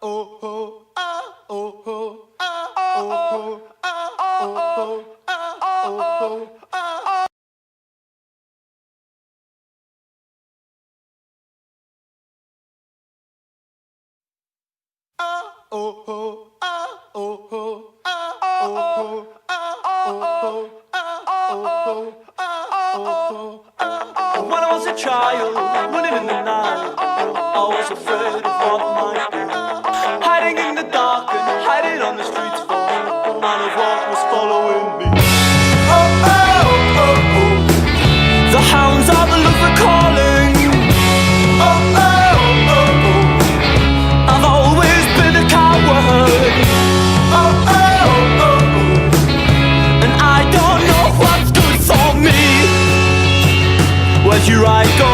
When I was a child, running in the night, I was afraid of what might be. Hiding in the dark and hiding on the streets, for none of what was following me. The hounds of love are calling. I've always been a coward. And I don't know what's good for me. Well, here I go.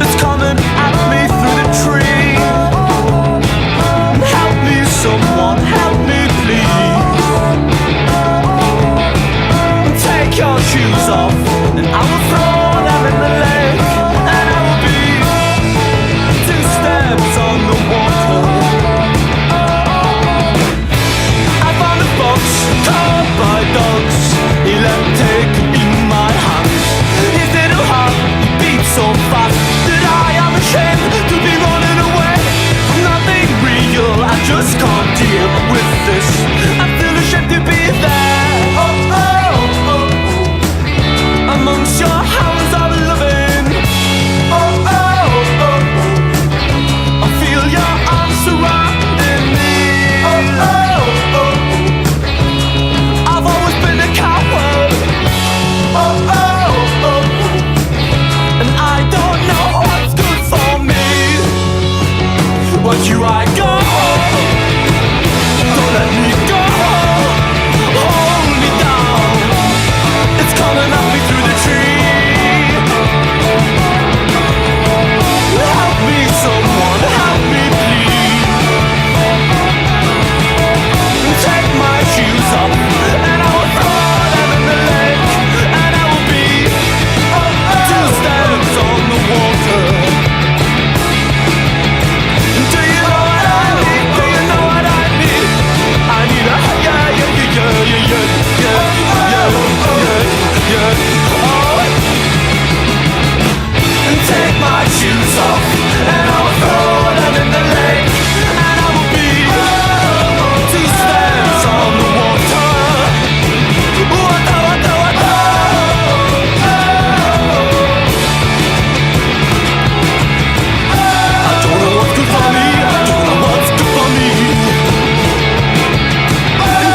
It's coming at me through the tree. Help me, someone, help me, please. Take your shoes off, and I will throw them in the lake. And I will be 2 steps on the water. I found a fox caught by dogs. He let me take in my hands. His little heart beats so fast that I am ashamed to be running away from nothing real. I just can't deal with this. I feel ashamed to be there. Amongst your hounds of loving. I feel your arms surrounding me. I've always been a coward. And I don't know what's good for me. But here I go. Don't let me go. Hold me down. It's coming at me through the tree. Help me, someone, help me, please. Take my shoes off, and I will throw them in the lake. And I will be 2 steps on the water. Do you know what I need? Do you know what I need? I need a take my shoes off, and I will throw them in the lake. And I will be 2 steps on the water. I don't know what's good for me. I don't know what's good for me.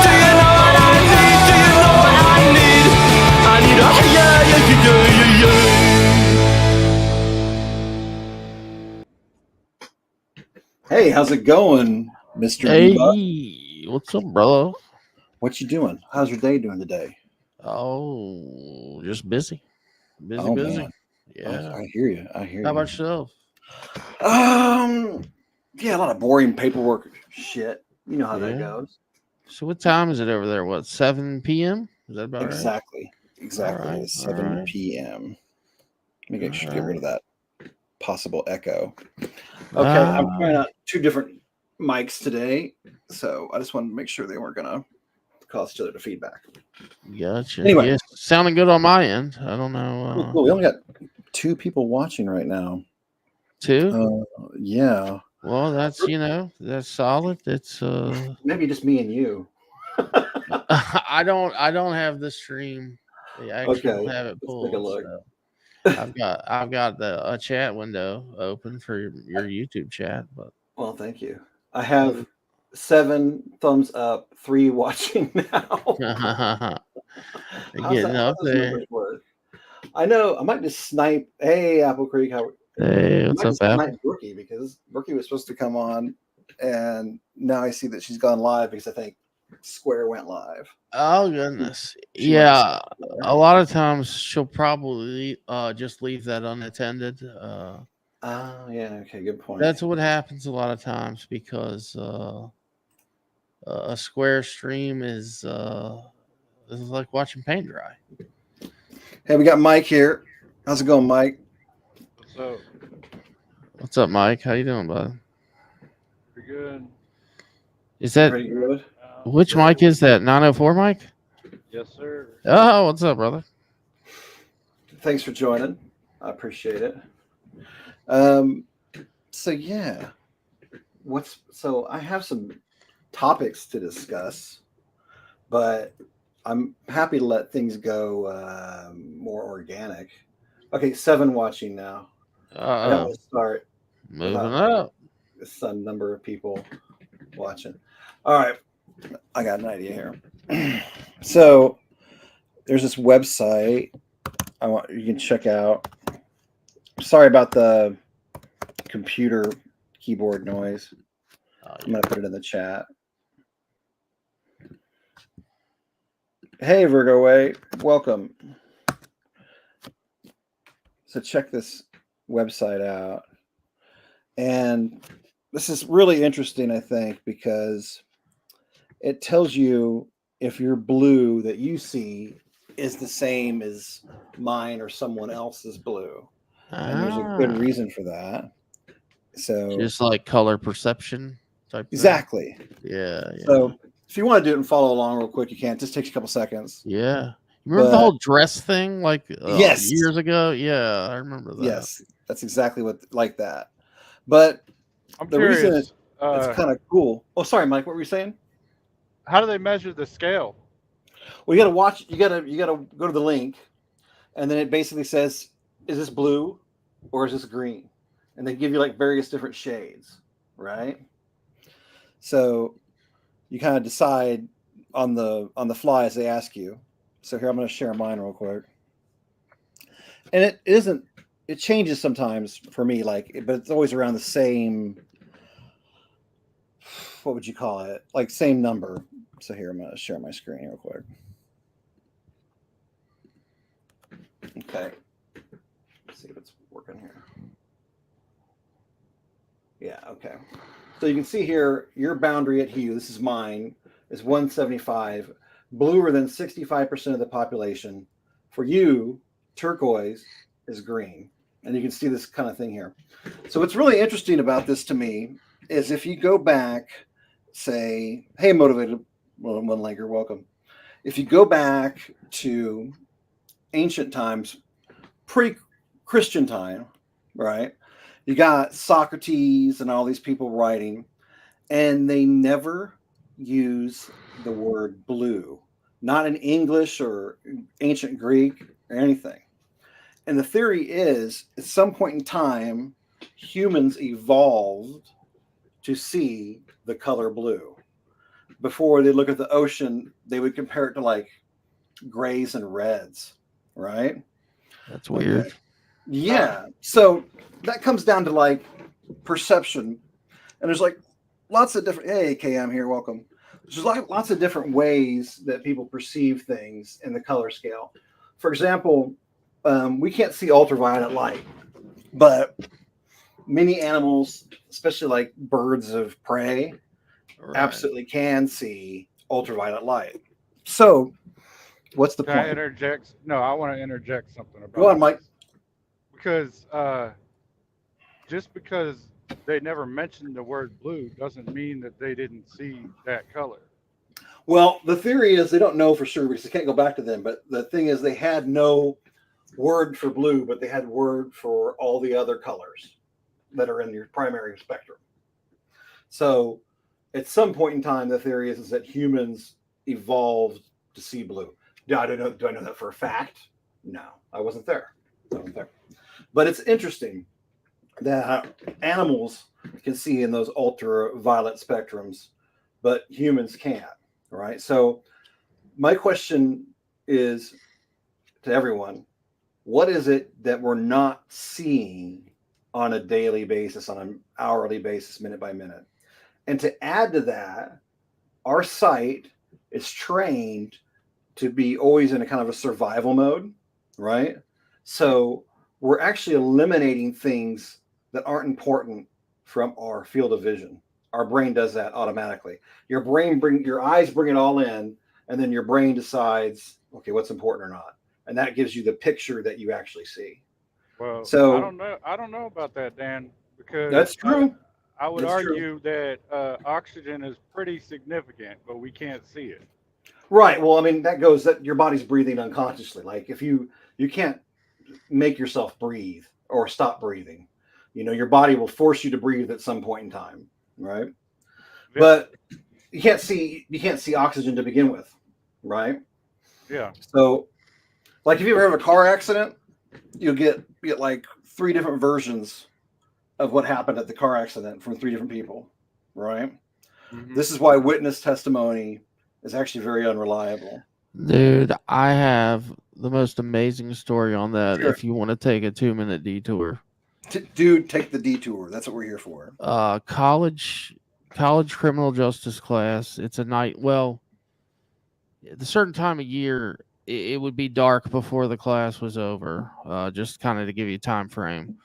Do you know what I need? Do you know what I need? I need a Hey, how's it going, Mr. Hey, Bebop? what's up, brother? What you doing? How's your day doing today? Oh, just busy. Busy. Man. Yeah. Oh, I hear you. I hear How you. about yourself? Yeah, a lot of boring paperwork shit. You know how that Yeah. goes. So what time is it over there? What, 7 p.m.? Is that about right? Exactly. All right, It's 7 right. p.m. Let me All get rid of that possible echo. Okay, Ah. I'm trying out 2 different mics today, so I just wanted to make sure they weren't gonna cause each other to feedback. Gotcha. Anyway. Yes, sounding good on my end. I don't know. Cool. We only got 2 people watching right now. 2? Yeah. Well, that's that's solid. It's Maybe just me and you. I don't have the stream. I actually don't have it Let's pulled. take a look. So. I've got a chat window open for your YouTube chat, but Well, thank you. I have 7 thumbs up, 3 watching now. getting up there. I know. I might just snipe. Hey, Apple Creek. Hey, what's up, Apple? Snipe Brookie, because Brookie was supposed to come on, and now I see that she's gone live because I think Square went live. Oh goodness, yeah. A lot of times she'll probably just leave that unattended. Yeah. Okay, good point. That's what happens a lot of times because a Square stream is like watching paint dry. Hey, we got Mike here. How's it going, Mike? What's up, Mike? How you doing, bud? Is that Pretty good. which mic is that? 904 mic? Yes, sir. Oh, what's up, brother? Thanks for joining. I appreciate it. So yeah, so I have some topics to discuss, but I'm happy to let things go more organic. Okay, 7 watching now. I don't want to start Moving without up. some number of people watching. All right, I got an idea here. So there's this website you can check out. Sorry about the computer keyboard noise. I'm gonna put it in the chat. Hey Virgo Way, welcome. So check this website out. And this is really interesting, I think, because it tells you if your blue that you see is the same as mine or someone else's blue. And there's a good reason for that. So just like color perception type exactly. thing. Yeah. So if you want to do it and follow along real quick, you can. It just takes a couple seconds. Yeah. Remember the whole dress thing like yes, years ago? Yeah, I remember that. Yes, that's exactly what like that. But I'm the curious, reason it's kind of cool. Oh, sorry, Mike. What were you saying? How do they measure the scale? Well, you got to watch. You got to go to the link, and then it basically says, "Is this blue, or is this green?" And they give you like various different shades, right? So you kind of decide on the fly as they ask you. So here I'm going to share mine real quick, and it isn't. It changes sometimes for me, like, but it's always around the same. What would you call it? Like same number. So here I'm going to share my screen real quick. Okay. Let's see if it's working here. Yeah, okay. So you can see here your boundary at hue, this is mine, is 175, bluer than 65% of the population. For you, turquoise is green. And you can see this kind of thing here. So what's really interesting about this to me is if you go back, say, hey, Motivated One-Legger, welcome. If you go back to ancient times, pre-Christian time, right? You got Socrates and all these people writing, and they never use the word blue, not in English or ancient Greek or anything. And the theory is, at some point in time, humans evolved to see the color blue. Before they look at the ocean, they would compare it to like grays and reds, right? That's weird. Okay. Yeah. So that comes down to like perception. And there's like lots of different, hey, KM here, welcome. There's like lots of different ways that people perceive things in the color scale. For example, we can't see ultraviolet light, but many animals, especially like birds of prey, absolutely can see ultraviolet light. So what's the Can I point? interject? No, I want to interject something about Go on, Mike. this. Because just because they never mentioned the word blue doesn't mean that they didn't see that color. Well, the theory is they don't know for sure because they can't go back to them. But the thing is, they had no word for blue, but they had word for all the other colors that are in your primary spectrum. So at some point in time, the theory is that humans evolved to see blue. Do I know that for a fact? No, I wasn't there. But it's interesting that animals can see in those ultraviolet spectrums, but humans can't, right? So my question is to everyone, what is it that we're not seeing on a daily basis, on an hourly basis, minute by minute? And to add to that, our sight is trained to be always in a kind of a survival mode, right? So we're actually eliminating things that aren't important from our field of vision. Our brain does that automatically. Your eyes bring it all in, and then your brain decides, okay, what's important or not. And that gives you the picture that you actually see. Well, So I don't know about that, Dan, because that's true. I would That's true. argue that oxygen is pretty significant, but we can't see it. Right. Well, I mean, that goes that your body's breathing unconsciously. Like if you can't make yourself breathe or stop breathing, your body will force you to breathe at some point in time, right? Yeah, But you can't see oxygen to begin with, right? yeah, So, like if you ever have a car accident, you'll get like three different versions of what happened at the car accident from three different people, right? hmm This is why witness testimony is actually very unreliable. Dude, I have the most amazing story on that Sure. if you want to take a 2-minute detour. Dude, take the detour. That's what we're here for. College criminal justice class. It's a night, well, at a certain time of year, it would be dark before the class was over, just kind of to give you a time frame.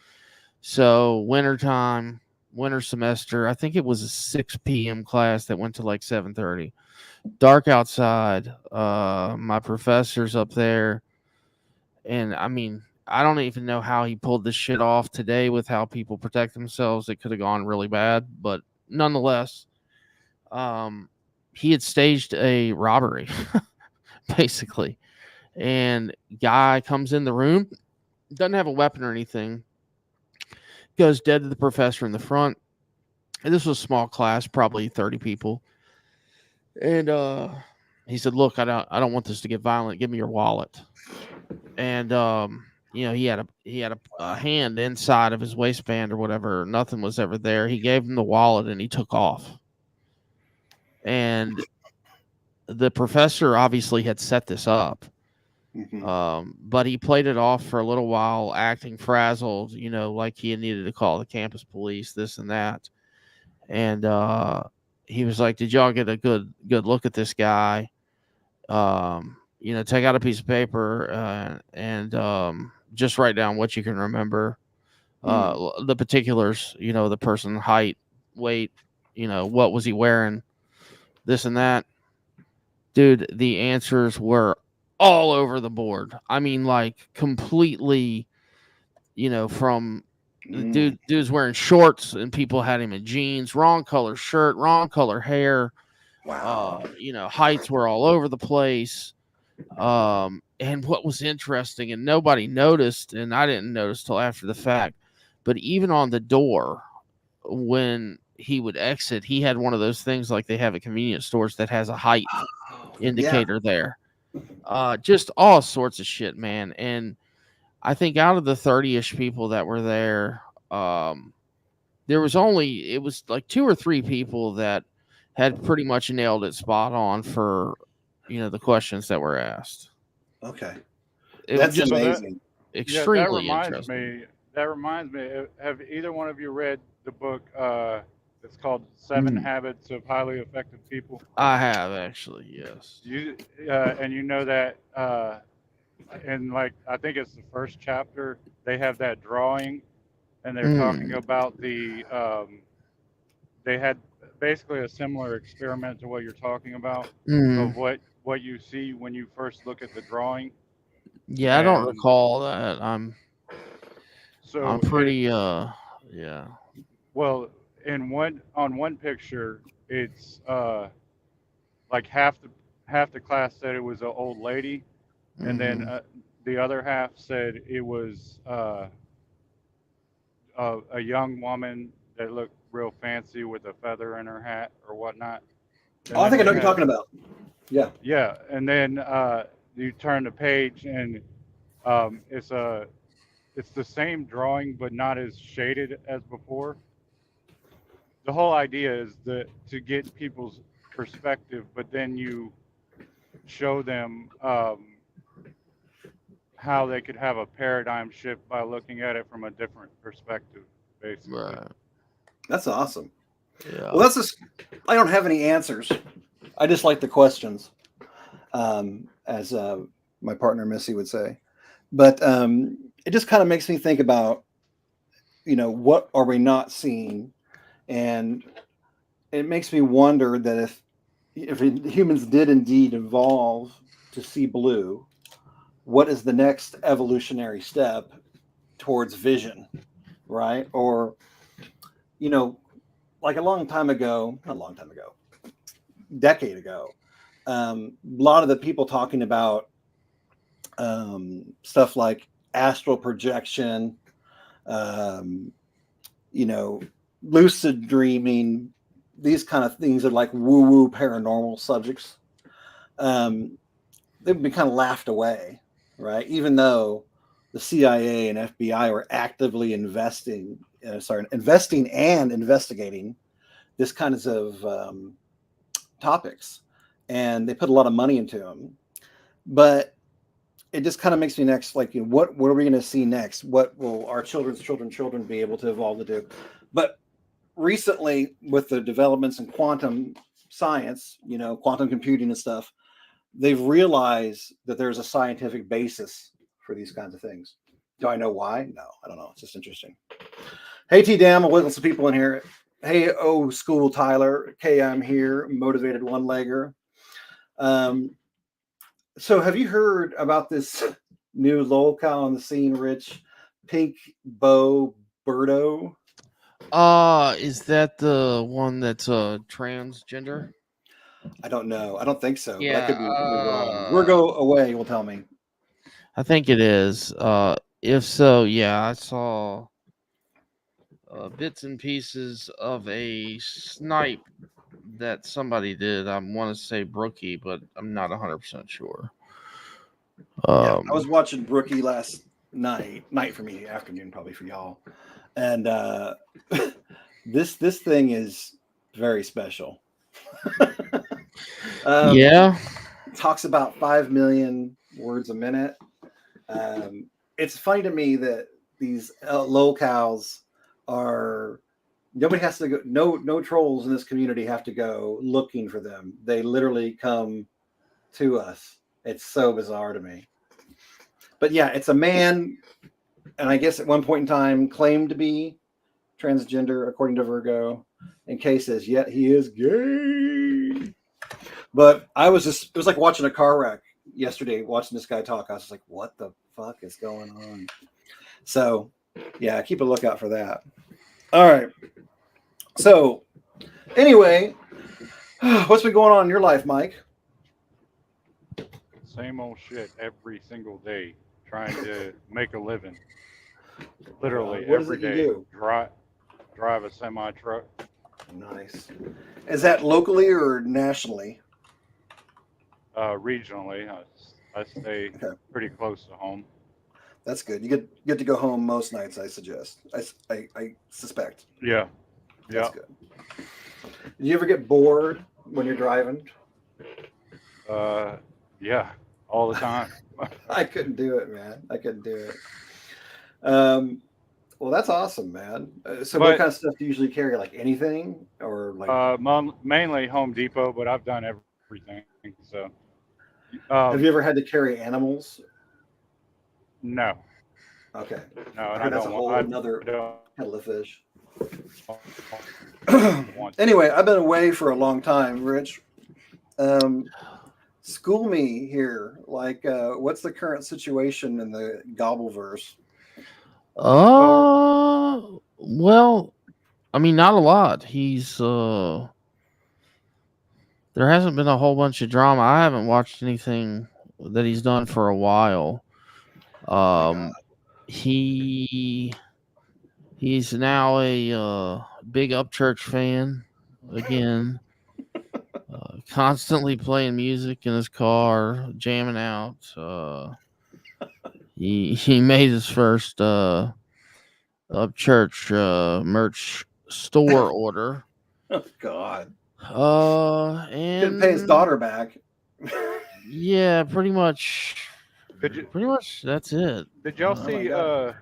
So wintertime, winter semester, I think it was a 6 p.m. class that went to like 7:30. Dark outside. My professor's up there, and I mean, I don't even know how he pulled this shit off today with how people protect themselves. It could have gone really bad, but nonetheless, um, he had staged a robbery, basically. And guy comes in the room, doesn't have a weapon or anything, goes dead to the professor in the front. And this was a small class, probably 30 people. And he said, "Look, I don't want this to get violent. Give me your wallet." And he had a hand inside of his waistband or whatever. Nothing was ever there. He gave him the wallet and he took off. And the professor obviously had set this up. But he played it off for a little while, acting frazzled, like he needed to call the campus police, this and that. And he was like, "Did y'all get a good look at this guy? Take out a piece of paper and just write down what you can remember, the particulars, the person, height, weight, what was he wearing, this and that." Dude, the answers were all over the board. I mean, like completely, from dude's wearing shorts and people had him in jeans, wrong color shirt, wrong color hair. Wow. Heights were all over the place. And what was interesting, and nobody noticed, and I didn't notice till after the fact, but even on the door, when he would exit, he had one of those things like they have at convenience stores that has a height Yeah. indicator there. Just all sorts of shit, man. And I think out of the 30-ish people that were there, it was like 2 or 3 people that had pretty much nailed it spot on for, the questions that were asked. Okay. It was That's just amazing. extremely interesting. That reminds me. Have either one of you read the book? It's called Seven Habits of Highly Effective People. I have actually, yes. And you know that, and like I think it's the first chapter. They have that drawing, and they're talking about they had basically a similar experiment to what you're talking about of what you see when you first look at the drawing. Yeah, I don't And recall that. I'm so pretty yeah. well, on one picture, it's like half the class said it was an old lady, and then the other half said it was a young woman that looked real fancy with a feather in her hat or whatnot. And I then think I know they what you're had, talking about. Yeah. yeah, and then you turn the page and it's the same drawing but not as shaded as before. The whole idea is to get people's perspective, but then you show them how they could have a paradigm shift by looking at it from a different perspective, basically. Right. That's awesome. Yeah. Well, I don't have any answers. I just like the questions, as my partner Missy would say. But it just kind of makes me think about, what are we not seeing? And it makes me wonder that if humans did indeed evolve to see blue, what is the next evolutionary step towards vision, right? Or, like a long time ago, not a long time ago, decade ago, a lot of the people talking about stuff like astral projection, um, you know, lucid dreaming, these kind of things are like woo woo paranormal subjects. Um, they've been kind of laughed away, right? Even though the CIA and FBI were actively investing and investigating this kinds of topics, and they put a lot of money into them. But it just kind of makes me next, like, what are we going to see next? What will our children be able to evolve to do? But recently, with the developments in quantum science, quantum computing and stuff, they've realized that there's a scientific basis for these kinds of things. Do I know why? No, I don't know. It's just interesting. Hey, T Dam, I'll wiggle some people in here. Hey, school Tyler. Okay, I'm here, motivated one-legger. So have you heard about this new lolcow on the scene, Rich? Pink Bow Birdo? Is that the one that's transgender? I don't know. I don't think so, but I Yeah, could be wrong. Virgo away will tell me. I think it is. If so, yeah, I saw bits and pieces of a snipe that somebody did. I want to say Brookie, but I'm not 100% sure. Yeah, I was watching Brookie last night for me, afternoon probably for y'all, and this thing is very special. Yeah. Talks about 5 million words a minute. It's funny to me that these lolcows are, nobody has to go, no trolls in this community have to go looking for them. They literally come to us. It's so bizarre to me. But yeah, it's a man, and I guess at one point in time claimed to be transgender according to Virgo, and Kay says, yeah, he is gay. But it was like watching a car wreck yesterday, watching this guy talk. I was just like, what the fuck is going on? So yeah, keep a lookout for that. All right. So anyway, what's been going on in your life, Mike? Same old shit every single day, trying to make a living. Literally What is every it you day. do? Drive a semi truck. Nice. Is that locally or nationally? Regionally, I stay Okay, pretty close to home. that's good. You get to go home most nights. I suggest. I suspect. Yeah, That's yeah. good. Do you ever get bored when you're driving? Uh, yeah, all the time. I couldn't do it, man. I couldn't do it. Um, well, that's awesome, man. So, what But kind of stuff do you usually carry? Like anything, or like? mainly Home Depot, but I've done everything. So, um, Have you ever had to carry animals? no, Okay, no, I and heard that's a whole I another don't kettle of fish. want to. Anyway, I've been away for a long time, Rich. Um, School me here. Like, what's the current situation in the Gobbleverse? Well, Well, I mean, not a lot. There hasn't been a whole bunch of drama. I haven't watched anything that he's done for a while. Oh my God. Um, he he's now a big Upchurch fan again. Constantly playing music in his car, jamming out. He made his first Upchurch merch store order. Oh God. Couldn't pay his And daughter back. yeah, did you pretty much that's it. did y'all Oh my see God.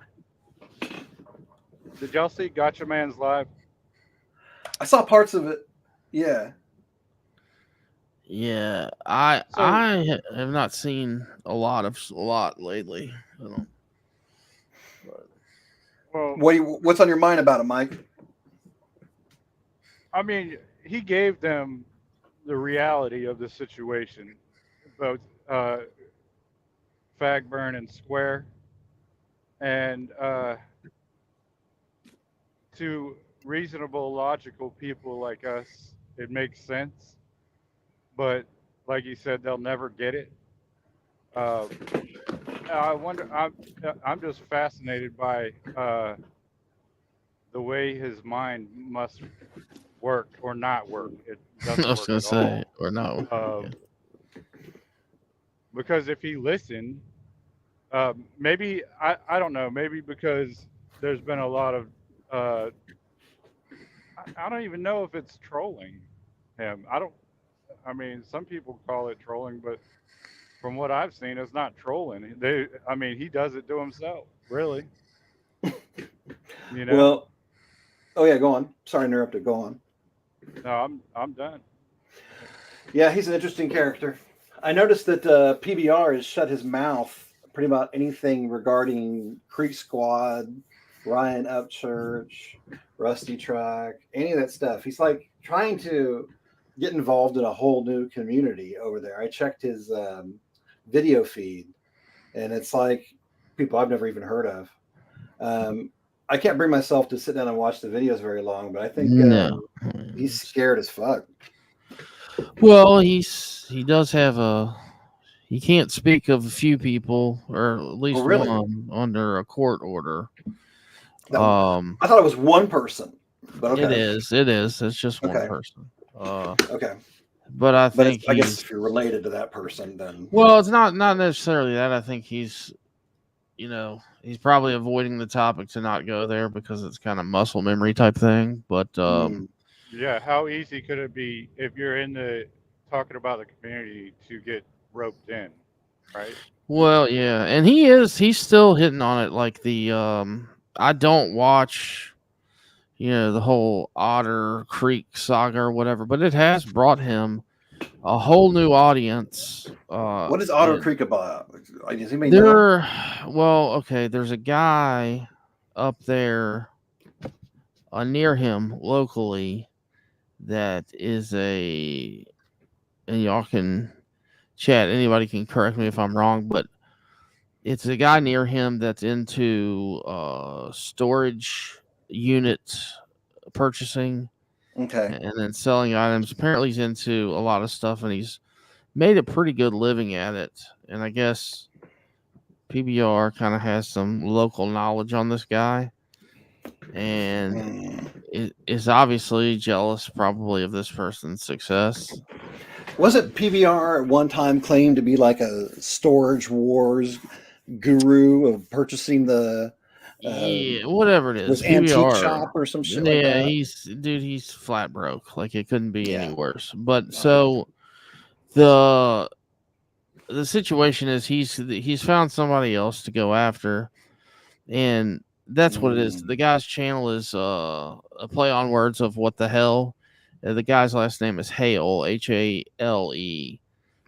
did y'all see Gotcha Man's live? I saw parts of it. Yeah. Yeah, So, have not seen a lot lately. I don't, but well, What's on your mind about it, Mike? I mean, he gave them the reality of the situation, both uh, Fagburn and Square, and to reasonable, logical people like us, it makes sense. But like you said, they'll never get it. Uh, I wonder. I'm just fascinated by the way his mind must work or not work. It I doesn't was work gonna at say all. or no. Yeah. Because if he listened, maybe I don't know. Maybe because there's been a lot of uh, I don't even know if it's trolling him. I don't. I mean, some people call it trolling, but from what I've seen, it's not trolling. I mean, he does it to himself, really. You know? Well, oh yeah, go on. Sorry, to interrupted. Go on. No, I'm done. Yeah, he's an interesting character. I noticed that PBR has shut his mouth pretty about anything regarding Creek Squad, Ryan Upchurch, Rusty Track, any of that stuff. He's like trying to get involved in a whole new community over there. I checked his video feed, and it's like people I've never even heard of. I can't bring myself to sit down and watch the videos very long, but I think No. he's scared as fuck. Well, he does have a. He can't speak of a few people, or at Oh, least really? one, under a court order. I thought it was one person, but okay. It is. It is. It's just one Okay. person. Okay. But I But think I guess he's. if you're related to that person, then Well, it's not necessarily that. I think he's. He's probably avoiding the topic to not go there because it's kind of muscle memory type thing. But Yeah, how easy could it be if you're in the talking about the community to get roped in, right? well, yeah, and he's still hitting on it like the I don't watch the whole Otter Creek saga or whatever, but it has brought him a whole new audience. what is Otter And Creek about? Does anybody know? okay, there's a guy up there near him locally that is and y'all can chat. Anybody can correct me if I'm wrong, but it's a guy near him that's into storage unit purchasing Okay. and then selling items. Apparently, he's into a lot of stuff, and he's made a pretty good living at it. And I guess PBR kind of has some local knowledge on this guy, and is obviously jealous, probably, of this person's success. Wasn't PBR at one time claimed to be like a storage wars guru of purchasing the Yeah, whatever it is, was antique PBR. shop or some shit Yeah, like that? he's flat broke. Like it couldn't be any Yeah. worse. But so the situation is he's found somebody else to go after, and that's what it is. The guy's channel is a play on words of what the hell. The guy's last name is Hale, Hale,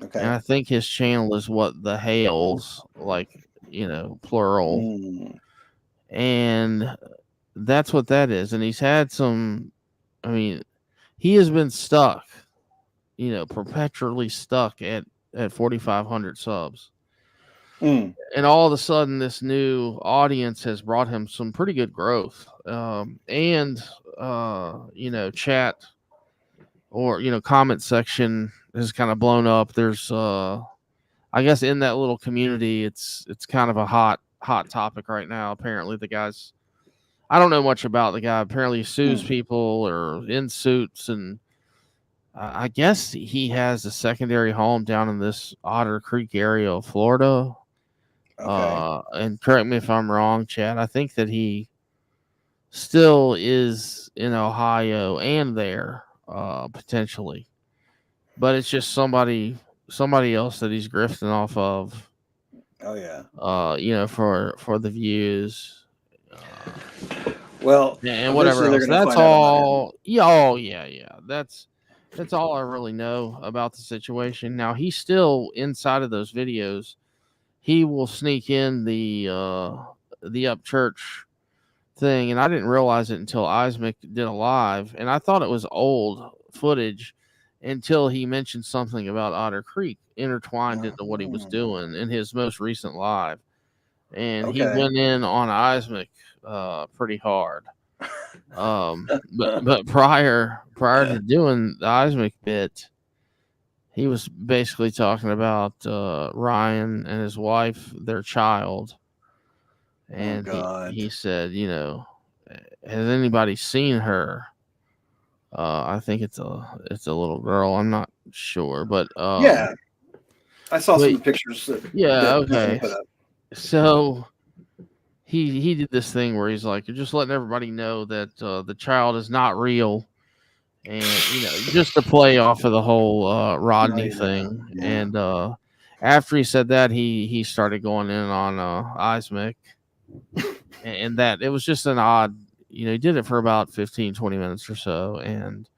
Okay. and I think his channel is what the Hales, like plural, and that's what that is. And he's had some. I mean, he has been stuck, perpetually stuck at 4,500 subs. And all of a sudden, this new audience has brought him some pretty good growth. And chat or comment section has kind of blown up. There's I guess in that little community, it's kind of a hot topic right now. Apparently, the guy's I don't know much about the guy. Apparently, he sues people or in suits, and I guess he has a secondary home down in this Otter Creek area of Florida. Okay. And correct me if I'm wrong, Chad. I think that he still is in Ohio and there, potentially, but it's just somebody else that he's grifting off of. Oh yeah. For the views. Well, And whatever else. That's all. Yeah. Oh yeah. That's all I really know about the situation. Now he's still inside of those videos. He will sneak in the up church thing, and I didn't realize it until Isaac did a live, and I thought it was old footage until he mentioned something about Otter Creek intertwined into what he was doing in his most recent live, and he went in on Isaac pretty hard. But prior to doing the Eismic bit, he was basically talking about Ryan and his wife, their child, and God. he said, has anybody seen her? I think it's a little girl. I'm not sure, but Yeah, I saw some but of the pictures yeah, that okay. put up. So he did this thing where he's like, you're just letting everybody know that the child is not real, and just to play off of the whole Rodney thing. Yeah. And after he said that, he started going in on Eismic, and that it was just an odd. He did it for about 15, 20 minutes or so, and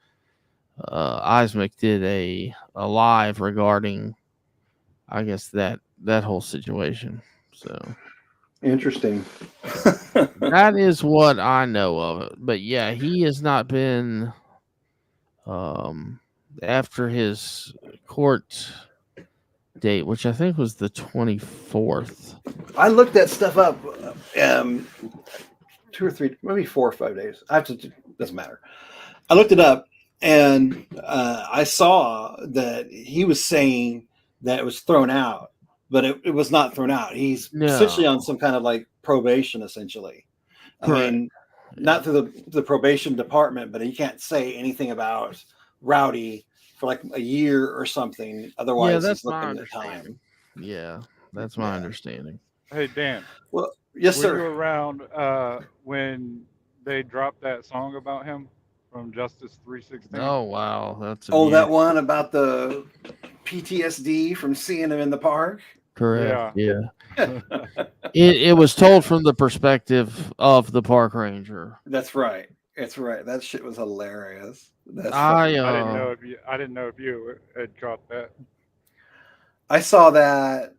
Eismic did a live regarding, I guess, that whole situation. So Interesting. that is what I know of it. But yeah, he has not been after his court date, which I think was the 24th. I looked that stuff up 2 or 3, maybe 4 or 5 days. I have to, doesn't matter. I looked it up, and I saw that he was saying that it was thrown out, but it was not thrown out. He's essentially on No, some kind of like probation, essentially. I correct. mean, not through the probation department, but he can't say anything about Rowdy for like a year or something. Yeah, Otherwise, that's he's my looking at time. understanding. Yeah, that's my Yeah. understanding. Hey Dan, Well, yes, were you sir. around when they dropped that song about him from Justice 316? Oh wow, that's Oh, abuse. that one about the PTSD from seeing him in the park. Correct. Yeah. Yeah. It was told from the perspective of the park ranger. That's right. That's right. That shit was hilarious. That's I fucking. I didn't know if you had caught that. I saw that.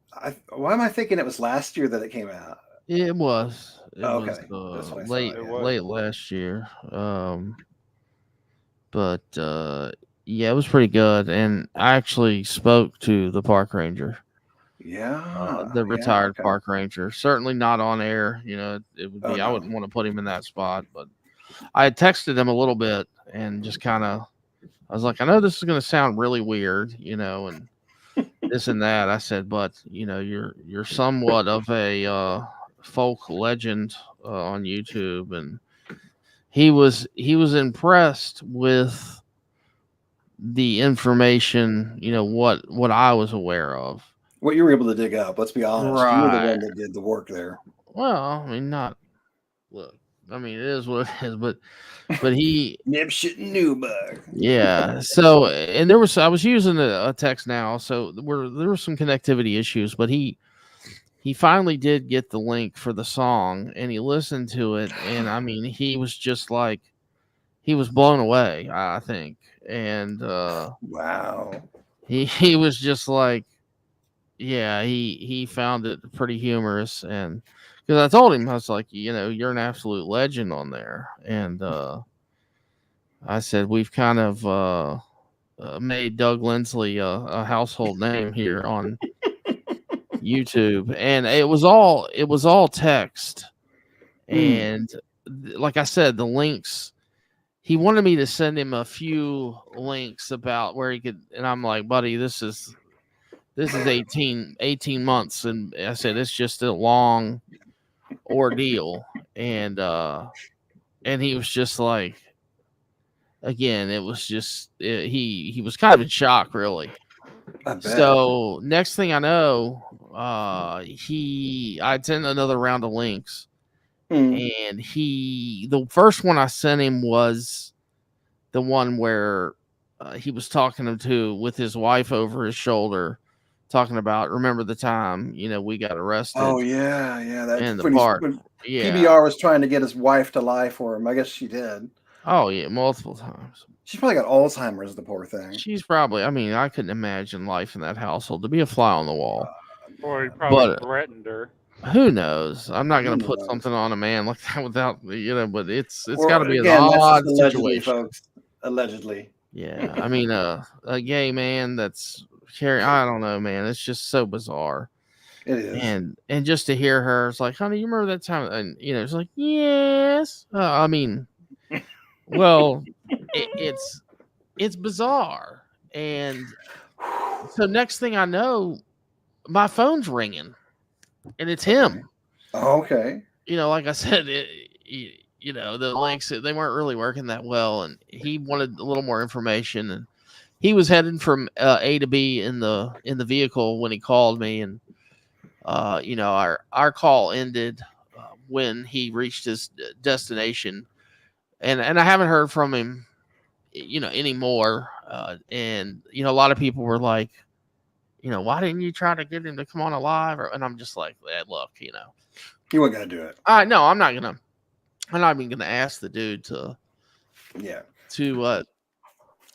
Why am I thinking it was last year that it came out? it was Oh, okay, that's what I late thought. It Yeah. was. late last year. But yeah, it was pretty good, and I actually spoke to the park ranger, Yeah. the Yeah. retired Okay. park ranger. Certainly not on air. It would Oh be. I no. wouldn't want to put him in that spot, but I had texted him a little bit and just kind of. I was like, I know this is going to sound really weird, and this and that. I said, but you're somewhat of a folk legend on YouTube, and he was impressed with the information, what I was aware of. What you were able to dig up. Let's be honest. You were the Right. one that did the work there. Well, I mean, not look. I mean, it is what it is, but he, Nib shit new bug. yeah. So, and I was using a text now, so there were some connectivity issues, but he finally did get the link for the song, and he listened to it, and I mean, he was just like, he was blown away, I think, and Wow. he was just like, yeah, he found it pretty humorous, and because I told him, I was like, you're an absolute legend on there, and I said we've kind of made Doug Lindsley a household name here on YouTube, and it was all text, and like I said, the links. He wanted me to send him a few links about where he could, and I'm like, buddy, this is 18 months, and I said it's just a long ordeal, and he was just like, again, it was just he was kind of in shock, really. I bet. So next thing I know, I'd sent another round of links, and the first one I sent him was the one where he was talking to with his wife over his shoulder, talking about, remember the time we got arrested. Oh yeah, yeah. That's in the when park. when Yeah. PBR was trying to get his wife to lie for him. I guess she did. Oh yeah, multiple times. She's probably got Alzheimer's, the poor thing. She's probably. I mean, I couldn't imagine life in that household to be a fly on the wall. Or he probably But threatened her. who knows? I'm not going to Who put knows? something on a man like that without But it's Well, got to be an again, that's odd just allegedly, situation. folks. Allegedly. Yeah, I mean, a gay man that's carrying. I don't know, man. It's just so bizarre. It is. And just to hear her, it's like, honey, you remember that time? And it's like, yes. I mean, well, it's bizarre. And so next thing I know, my phone's ringing, and it's him. Okay. Like I said, the links they weren't really working that well, and he wanted a little more information, and he was heading from A to B in the vehicle when he called me, and our call ended when he reached his destination, and I haven't heard from him, anymore. And a lot of people were like, why didn't you try to get him to come on alive? And I'm just like, look, You weren't gonna do it. no, I'm not even gonna ask the dude to Yeah.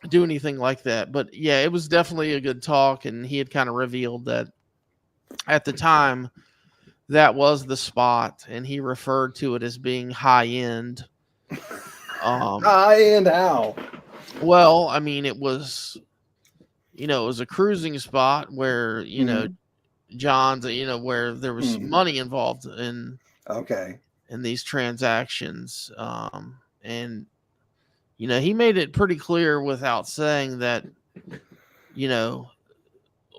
do anything like that. But yeah, it was definitely a good talk, and he had kind of revealed that at the time that was the spot, and he referred to it as being high end. High end how? Well, I mean, it was a cruising spot where John's, where there was money involved in these transactions, and he made it pretty clear without saying that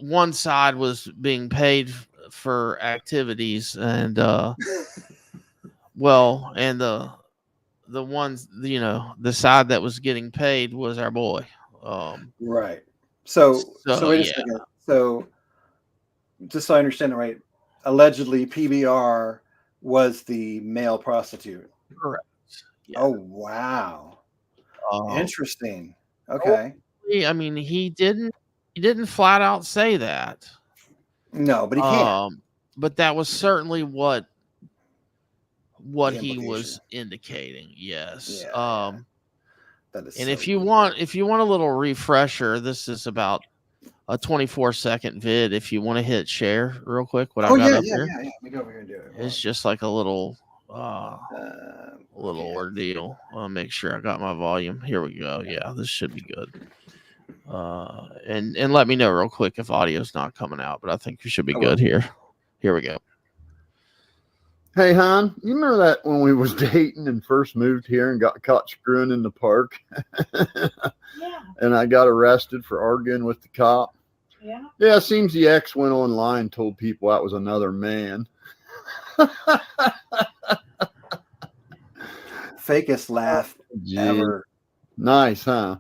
one side was being paid for activities, and and the ones the side that was getting paid was our boy. Right. So wait a yeah. second. So just so I understand it right, allegedly PBR was the male prostitute. Correct. Yeah. Oh wow. Interesting. Okay. I mean, he didn't flat out say that. No, but he can't. But that was certainly what he was indicating. Yes. Yeah, that is. And if you want a little refresher, this is about a 24-second vid. If you want to hit share real quick, what I got up here. Yeah. Let me go over here and do it. It's just like a little ordeal. I'll make sure I got my volume. Here we go. Yeah, this should be good. And let me know real quick if audio's not coming out, but I think we should be good here. Here we go. Hey, hon, you remember that when we was dating and first moved here and got caught screwing in the park? Yeah. And I got arrested for arguing with the cop. Yeah. Yeah, it seems the ex went online and told people that was another man. Fakest laugh ever. Nice, huh?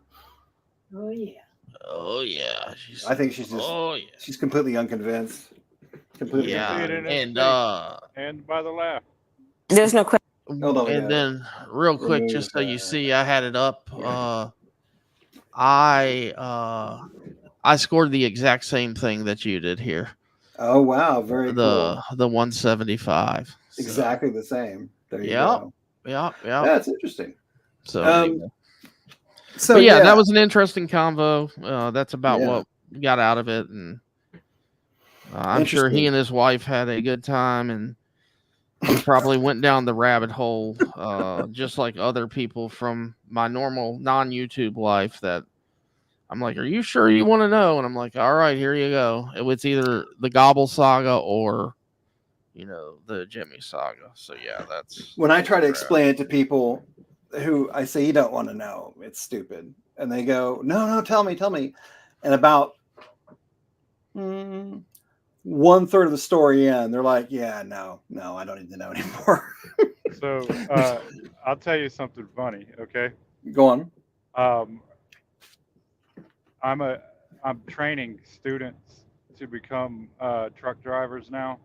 Oh yeah. Oh yeah. I think she's just. She's completely unconvinced. Completely. Yeah. And by the laugh. There's no question. And then real quick, just so you see, I had it up. I scored the exact same thing that you did here. Oh wow, very cool. cool. The 175. Exactly the same. There you go. Yeah. That's interesting. So so but yeah, that was an interesting convo. That's about what we got out of it, and I'm sure he and his wife had a good time, and he probably went down the rabbit hole, just like other people from my normal non-YouTube life. That I'm like, are you sure you want to know? And I'm like, all right, here you go. It's either the Gobble saga or the Jimmy saga. So yeah, that's when I try to explain it to people who I say, you don't want to know, it's stupid, and they go, no, tell me, and about 1/3 of the story in, they're like, yeah, no, I don't need to know anymore. So I'll tell you something funny, okay? Go on. I'm training students to become truck drivers now.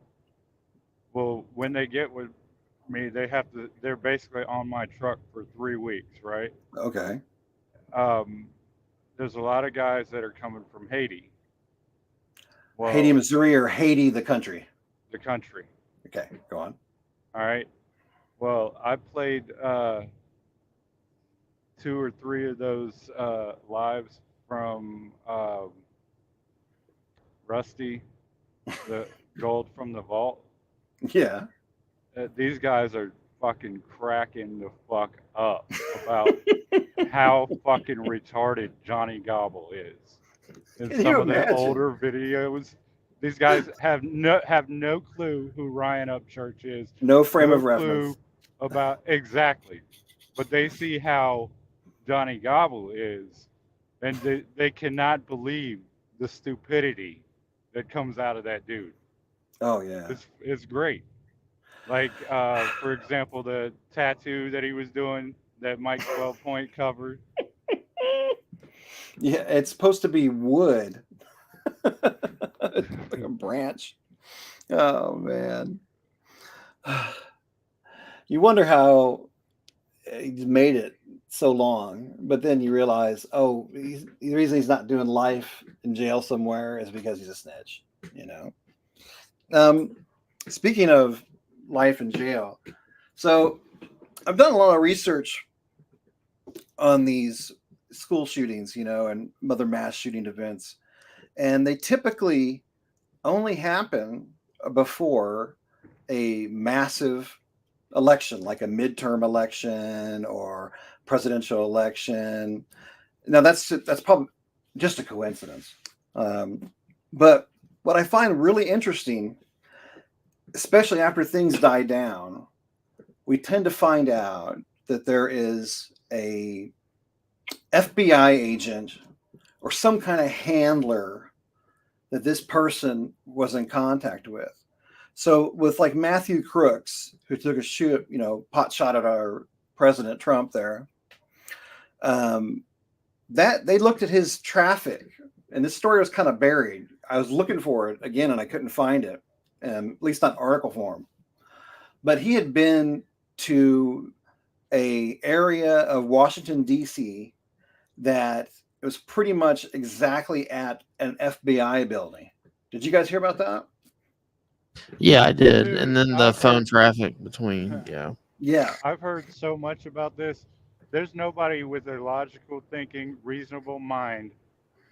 Well, when they get with me, they're basically on my truck for 3 weeks, right? Okay. There's a lot of guys that are coming from Haiti. Well, Haiti, Missouri, or Haiti, the country? The country. Okay, go on. All right. Well, I played 2 or 3 of those lives from Rusty, the Gold from the Vault. Yeah. These guys are fucking cracking the fuck up about how fucking retarded Johnny Gobble is. In some of the older videos, These guys have no clue who Ryan Upchurch is, No frame no of clue reference. about exactly, but they see how Donnie Gobble is, and they cannot believe the stupidity that comes out of that dude. Oh yeah. It's great. Like for example, the tattoo that he was doing that Mike 12 Point covered. Yeah, it's supposed to be wood. Like a branch. Oh man. You wonder how he's made it so long, but then you realize, oh, the reason he's not doing life in jail somewhere is because he's a snitch. You know. Um, Speaking of life in jail, so I've done a lot of research on these school shootings, and other mass shooting events, and they typically only happen before a massive election, like a midterm election or presidential election. Now that's probably just a coincidence, but what I find really interesting, especially after things die down, we tend to find out that there is a FBI agent or some kind of handler that this person was in contact with. So with like Matthew Crooks, who took a pot shot at our President Trump there, that they looked at his traffic, and this story was kind of buried. I was looking for it again, and I couldn't find it, at least not article form. But he had been to a area of Washington, D.C. that was pretty much exactly at an FBI building. Did you guys hear about that? Yeah, I did. Dude, And then the I've phone heard traffic between. Yeah. Yeah, I've heard so much about this. There's nobody with a logical thinking, reasonable mind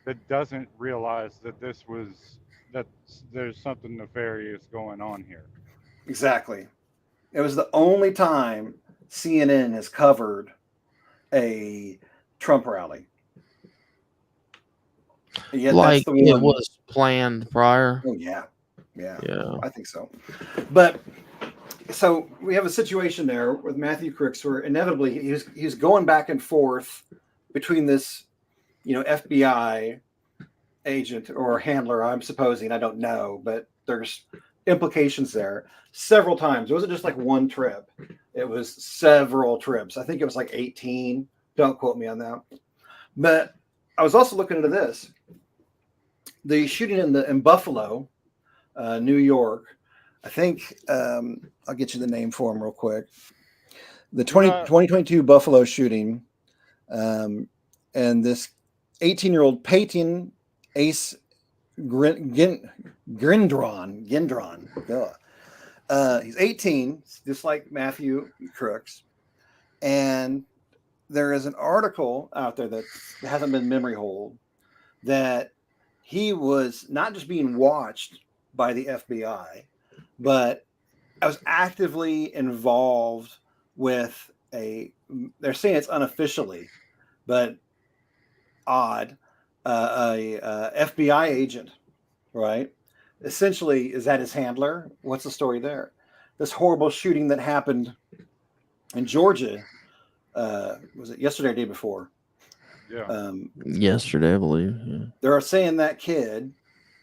that doesn't realize that that there's something nefarious going on here. exactly. It was the only time CNN has covered a Trump rally. And yet that's Like the it one. was planned prior. Oh yeah, yeah, Yeah. I think so. But so we have a situation there with Matthew Crooks, where inevitably he's going back and forth between this, FBI agent or handler. I'm supposing, I don't know, but there's implications there. Several times. It wasn't just like one trip. It was several trips. I think it was like 18. Don't quote me on that. But I was also looking into this. The shooting in Buffalo, New York. I think I'll get you the name for him real quick. The 2022 Buffalo shooting, and this 18-year-old Peyton Ace Gendron. He's 18, just like Matthew Crooks. And there is an article out there that hasn't been memory hold that he was not just being watched by the FBI, but I was actively involved with they're saying it's unofficially, but odd, a FBI agent, right? Essentially, is that his handler? What's the story there? This horrible shooting that happened in Georgia, was it yesterday or the day before? Yeah. Yesterday, I believe. Yeah. They're saying that kid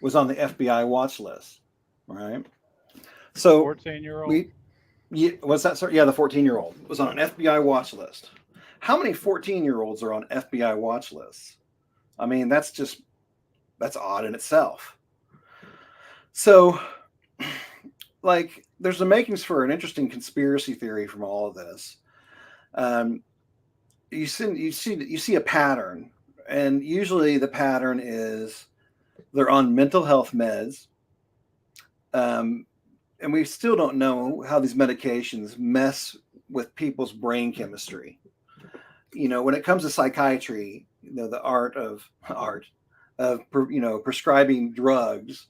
was on the FBI watch list, right? So 14-year-old. what's that? Sorry, yeah, the 14-year-old was on an FBI watch list. How many 14-year-olds are on FBI watch lists? I mean, that's odd in itself. So, like, there's the makings for an interesting conspiracy theory from all of this. You see a pattern, and usually the pattern is they're on mental health meds, and we still don't know how these medications mess with people's brain chemistry. When it comes to psychiatry, the art of prescribing drugs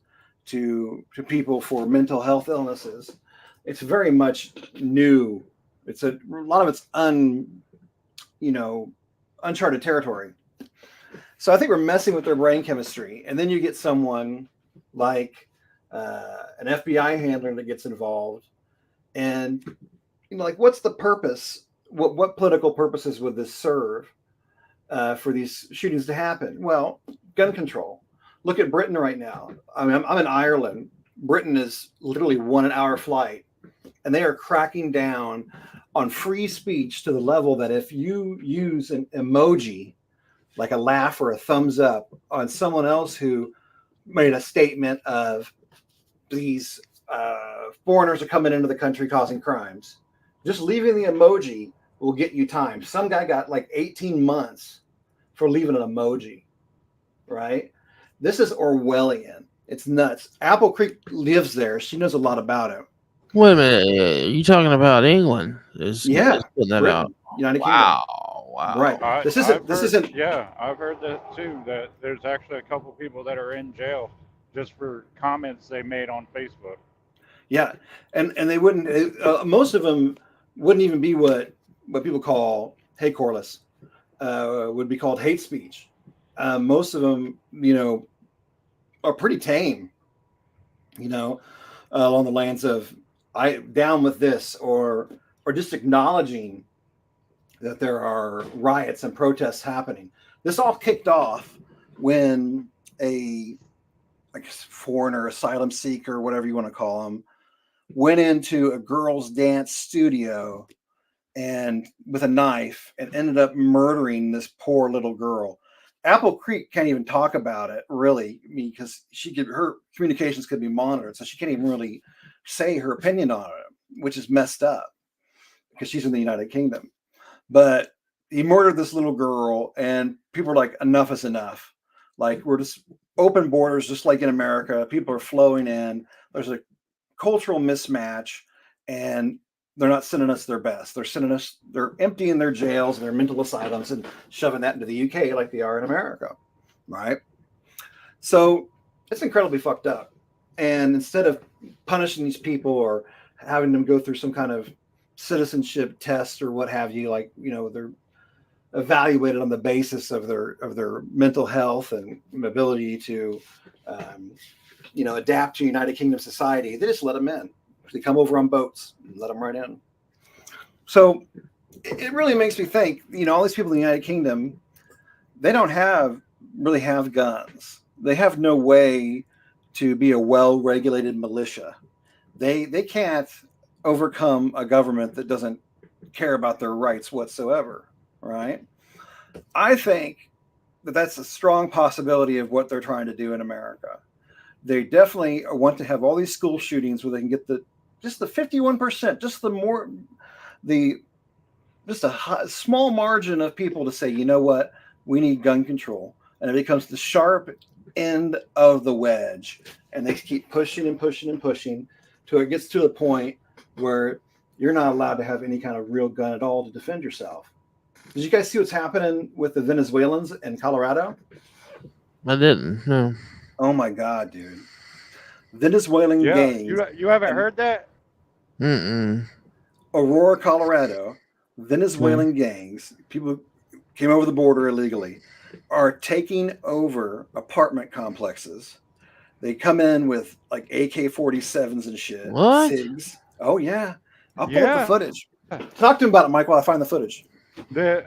to people for mental health illnesses, it's very much new. It's a lot of it's uncharted territory. So I think we're messing with their brain chemistry, and then you get someone like an FBI handler that gets involved, and like, what's the purpose? What political purposes would this serve for these shootings to happen? Well, gun control. Look at Britain right now. I mean, I'm in Ireland. Britain is literally 1 hour flight, and they are cracking down on free speech to the level that if you use an emoji, like a laugh or a thumbs up, on someone else who made a statement of these foreigners are coming into the country causing crimes, just leaving the emoji will get you time. Some guy got like 18 months for leaving an emoji, right? This is Orwellian. It's nuts. Apple Creek lives there. She knows a lot about it. Wait a minute. You talking about England? Is Yeah, putting that Britain, out? United Wow. Right. This isn't. Yeah, I've heard that too. That there's actually a couple people that are in jail just for comments they made on Facebook. Yeah, and they wouldn't. Most of them wouldn't even be what people call, hey Corliss, would be called hate speech. Most of them, are pretty tame. Along the lines of I down with this, or just acknowledging that there are riots and protests happening. This all kicked off when a foreigner, asylum seeker, whatever you want to call them, went into a girls' dance studio and with a knife and ended up murdering this poor little girl. Apple Creek can't even talk about it really, because her communications could be monitored, so she can't even really say her opinion on it, which is messed up because she's in the United Kingdom. But he murdered this little girl, and people are like, enough is enough. Like, we're just open borders, just like in America. People are flowing in. There's a cultural mismatch, and they're not sending us their best. They're emptying their jails and their mental asylums and shoving that into the UK like they are in America, right? So it's incredibly fucked up. And instead of punishing these people or having them go through some kind of citizenship test or what have you, like, they're evaluated on the basis of their mental health and ability to adapt to United Kingdom society, they just let them in. They come over on boats and let them right in. So it really makes me think, all these people in the United Kingdom, they don't really have guns. They have no way to be a well-regulated militia. They can't overcome a government that doesn't care about their rights whatsoever, right? I think that's a strong possibility of what they're trying to do in America. They definitely want to have all these school shootings where they can get the 51%, just a small margin of people to say, you know what, we need gun control. And it becomes the sharp end of the wedge. And they keep pushing and pushing and pushing till it gets to a point where you're not allowed to have any kind of real gun at all to defend yourself. Did you guys see what's happening with the Venezuelans in Colorado? I didn't. No. Oh my God, dude. Venezuelan gangs. You haven't heard that? Aurora, Colorado. Venezuelan gangs, people came over the border illegally, are taking over apartment complexes. They come in with like AK-47s and shit. What? SIGs. Oh yeah. I'll pull up the footage. Talk to him about it, Mike, while I find the footage. What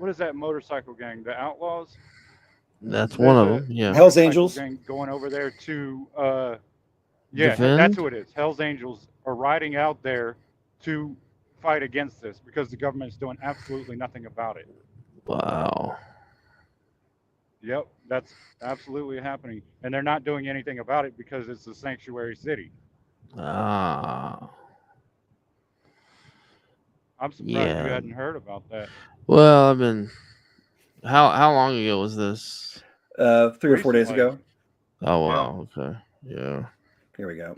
is that motorcycle gang? The Outlaws? That's one of them. Yeah. Hell's Angels. Gang going over there to Defend? that's who it is. Hell's Angels are riding out there to fight against this because the government is doing absolutely nothing about it. Wow. Yep, that's absolutely happening. And they're not doing anything about it because it's a sanctuary city. Ah. I'm surprised you hadn't heard about that. Well, I've been. How long ago was this? 3 or 4 days ago. Oh wow. Yeah. Okay. Yeah. Here we go.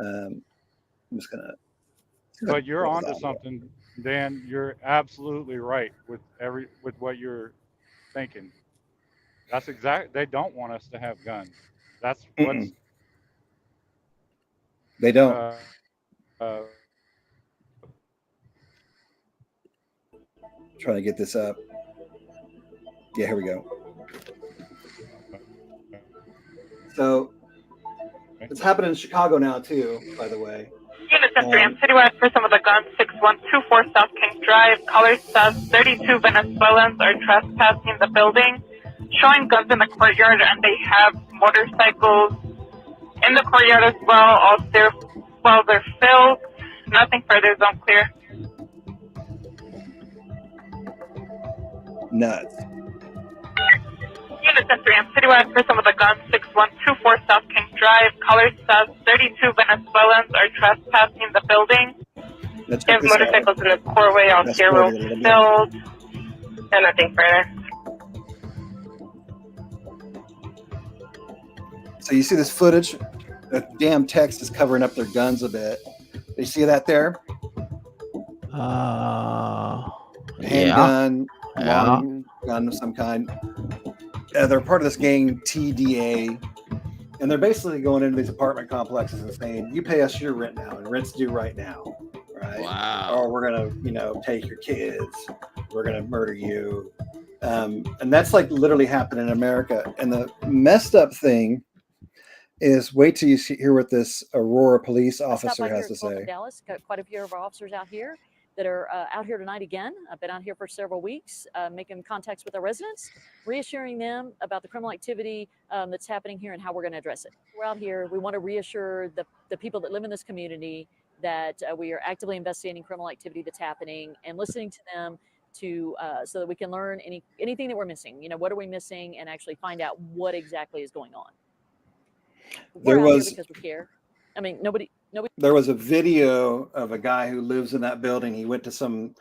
I'm just gonna. But you're onto something, Dan. You're absolutely right with what you're thinking. That's exact. They don't want us to have guns. That's what's. They don't. Trying to get this up. Yeah, here we go. So it's happening in Chicago now too, by the way. Unit 3, I'm citywide for some of the guns, 6124 South King Drive. Colors says 32 Venezuelans are trespassing the building, showing guns in the courtyard, and they have motorcycles in the courtyard as well. All they're filled. Nothing further is unclear. Nuts. Unit 3, I'm citywide for some of the guns, 6124 South King Drive. Colors says 32 Venezuelans are trespassing the building. Let's They check have this out. motorcycles in the courtway. All That's here what will it is. filled. And nothing further. So you see this footage? The damn text is covering up their guns a bit. You see that there? Handgun, long gun of some kind. They're part of this gang, TDA, and they're basically going into these apartment complexes and saying, "You pay us your rent now, and rent's due right now, right? Wow. Or we're gonna, take your kids. We're gonna murder you." And that's like literally happening in America. And the messed up thing is, wait till you hear what this Aurora police officer has to say. Dallas, got quite a few of our officers out here that are out here tonight again. I've been out here for several weeks, making contacts with our residents, reassuring them about the criminal activity that's happening here and how we're going to address it. We're out here. We want to reassure the people that live in this community that we are actively investigating criminal activity that's happening and listening to them to so that we can learn anything that we're missing. What are we missing, and actually find out what exactly is going on. We're out here because we care. I mean, nobody. There was a video of a guy who lives in that building. He went to some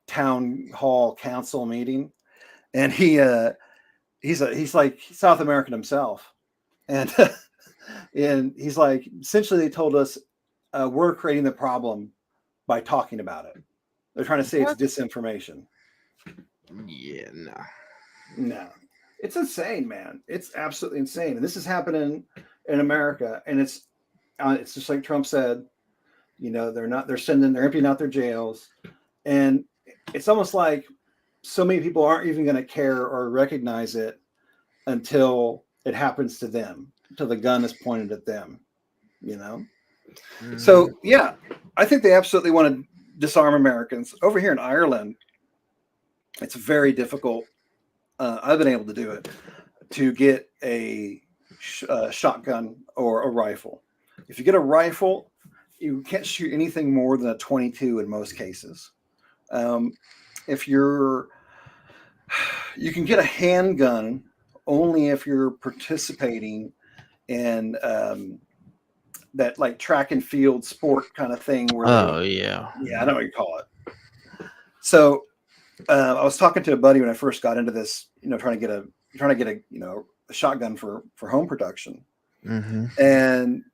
town hall council meeting, and he's like South American himself, and and he's like, essentially they told us we're creating the problem by talking about it. They're trying to say it's disinformation. Yeah, no, it's insane, man. It's absolutely insane, and this is happening in America, and it's just like Trump said. They're emptying out their jails, and it's almost like so many people aren't even going to care or recognize it until it happens to them, until the gun is pointed at them. So yeah, I think they absolutely want to disarm Americans. Over here in Ireland, it's very difficult. I've been able to do it, to get a shotgun or a rifle. If you get a rifle, you can't shoot anything more than a 22 in most cases. If you can get a handgun only if you're participating in that like track and field sport kind of thing. Where yeah, I know what you call it. So I was talking to a buddy when I first got into this, trying to get a shotgun for home production. Mm-hmm. And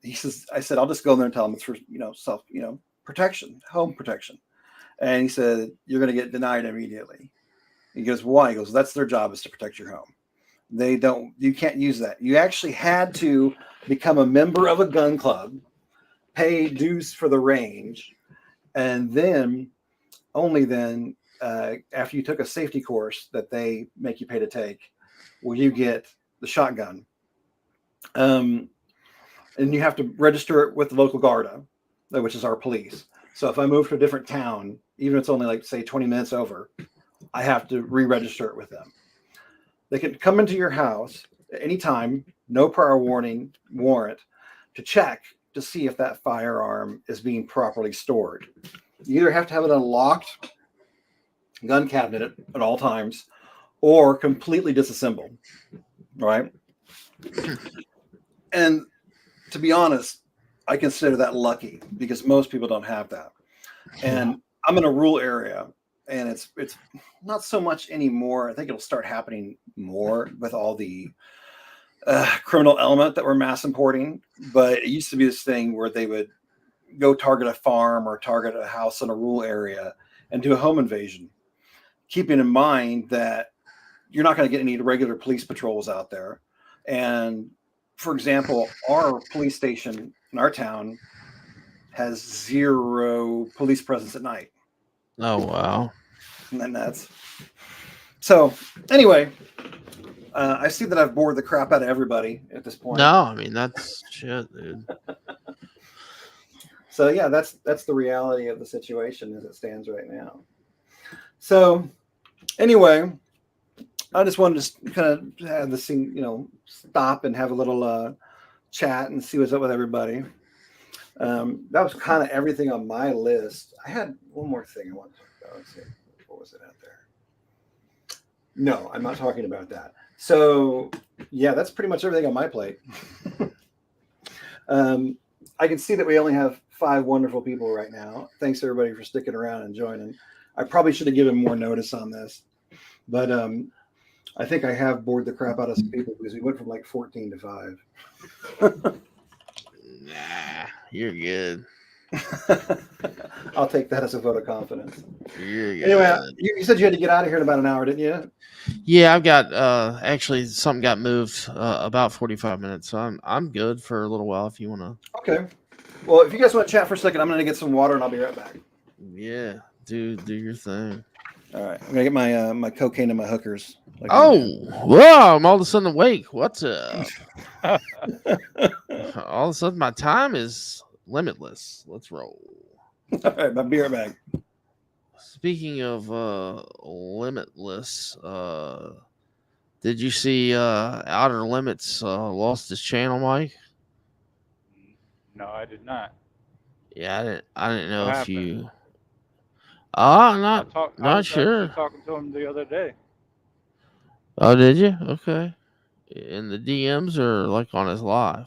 I said, I'll just go in there and tell him it's for, self, protection, home protection. And he said, you're going to get denied immediately. He goes, why? He goes, that's their job, is to protect your home. You can't use that. You actually had to become a member of a gun club, pay dues for the range, and then only then, after you took a safety course that they make you pay to take, will you get the shotgun. And you have to register it with the local Garda, which is our police. So if I move to a different town, even if it's only like, say, 20 minutes over, I have to re-register it with them. They can come into your house at any time, no prior warrant, to check to see if that firearm is being properly stored. You either have to have it unlocked gun cabinet at all times, or completely disassembled, right? And to be honest, I consider that lucky, because most people don't have that. And I'm in a rural area, and it's not so much anymore. I think it'll start happening more with all the criminal element that we're mass importing. But it used to be this thing where they would go target a farm or target a house in a rural area and do a home invasion, keeping in mind that you're not going to get any regular police patrols out there. And for example, our police station in our town has 0 police presence at night. Oh, wow. And then that's, So anyway, I see that I've bored the crap out of everybody at this point. No, I mean that's shit, dude. So yeah, that's the reality of the situation as it stands right now. So anyway, I just wanted to kind of have this thing, stop and have a little chat and see what's up with everybody. That was kind of everything on my list. I had one more thing I want to talk about. Let's see. What was it out there? No, I'm not talking about that. So yeah, that's pretty much everything on my plate. I can see that we only have 5 wonderful people right now. Thanks everybody for sticking around and joining. I probably should have given more notice on this, but I think I have bored the crap out of some people because we went from like 14 to 5. Nah, you're good. I'll take that as a vote of confidence. You're good. Anyway, you said you had to get out of here in about an hour, didn't you? Yeah, I've got actually something got moved about 45 minutes, so I'm good for a little while if you want to. Okay. Well, if you guys want to chat for a second, I'm going to get some water and I'll be right back. Yeah, do your thing. All right, I'm going to get my my cocaine and my hookers. Like Whoa! I'm all of a sudden awake. What's up? All of a sudden, my time is limitless. Let's roll. All right, I'll be right back. Speaking of limitless, did you see Outer Limits lost his channel, Mike? No, I did not. Yeah, I didn't know What if happened? you. I Not was sure. actually talking to him the other day Oh, did you? Okay. In the DMs or like on his live?